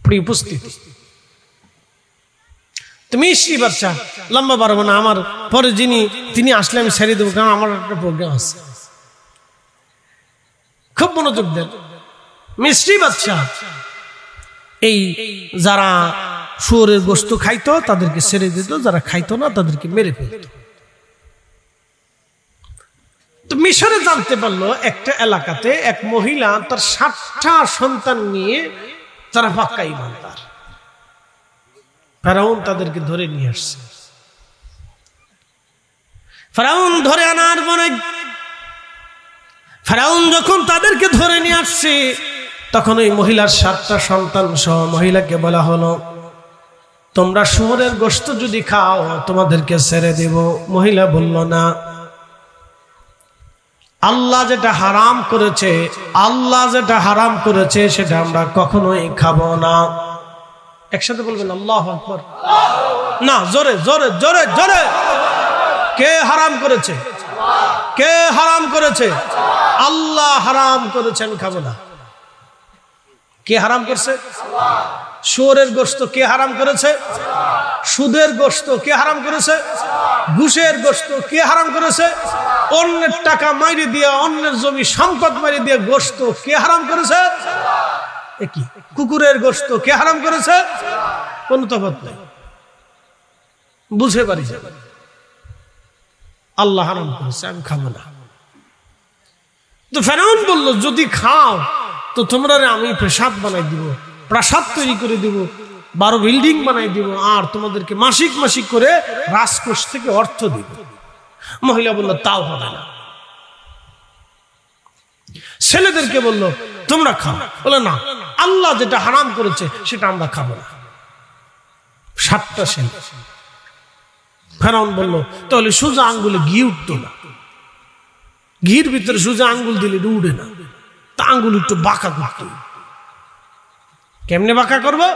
প্রিয় উপস্থিতি, তুমি মিষ্টি বাচ্চা, লম্বা পারবো না, আমার পরে তিনি আসলে আমি ছেড়ে দেবো, কারণ আমার একটা প্রোগ্রাম আছে। খুব মনোযোগ দেন। মিষ্টি বাচ্চা, এই যারা শুয়োরের গোশত খাইতো তাদেরকে ছেড়ে দিত, যারা খাইতো না তাদেরকে মেরে ফেলত। তো মিশরে জানতে পারলো একটা এলাকাতে এক মহিলা তার 7টা সন্তান নিয়ে তারা পাক্কা ইমানদার। ফেরাউন তাদেরকে ধরে নিয়ে আসছে। ফেরাউন ধরে আনার পরে ফেরাউন যখন তাদেরকে ধরে নিয়ে আসছে, তখন ওই মহিলার 7টা সন্তান সহ মহিলাকে বলা হলো, তোমরা শুয়োরের গোশত যদি খাও তোমাদেরকে ছেড়ে দেব। মহিলা বলল, না, আল্লাহ যেটা হারাম করেছে, আল্লাহ যেটা হারাম করেছে সেটা আমরা কখনোই খাবো না। একসাথে বলবেন আল্লাহু আকবার। না, জোরে জোরে জোরে জোরে। কে হারাম করেছে? কে হারাম করেছে? আল্লাহ হারাম করেছে, আমি খাবো না। কে হারাম করছে? শুয়োরের গোশত কে হারাম করেছে? সুদের গোশত কে হারাম করেছে? ঘুষের গোশত কে হারাম করেছে? অন্যের টাকা মাইরে দিয়া, অন্যের জমি সম্পদ মাইরে দিয়া গোশত কে হারাম করেছে? একই। কুকুরের গোশত কে হারাম করেছে? কোন তফাৎ নাই, বুঝে পারি যাবে। আল্লাহ হারাম করেছে, আমি খাবো না। তো ফেরাউন বলল, যদি খাও তো তোমরা আমি প্রাসাদ বানাই দিব, প্রাসাদ তৈরি করে দিব, 12 বিল্ডিং বানাই দিব, আর তোমাদেরকে মাসিক মাসিক করে রাজকোষ থেকে অর্থ দিব। মহিলা বলল, তাও হবে না। ছেলেদেরকে বলল, তোমরা খাও। বলে, না, আল্লাহ যেটা হারাম করেছে সেটা আমরা খাবো না। 7টা ছেলে। ফেরাউন বলল, তাহলে সোজা আঙ্গুলে ঘি উঠতো না, ঘির ভিতরে সোজা আঙ্গুল দিলে উঠে না, তা আঙ্গুল একটু বাঁকা করতে। কেমনে বাঁকা করবো?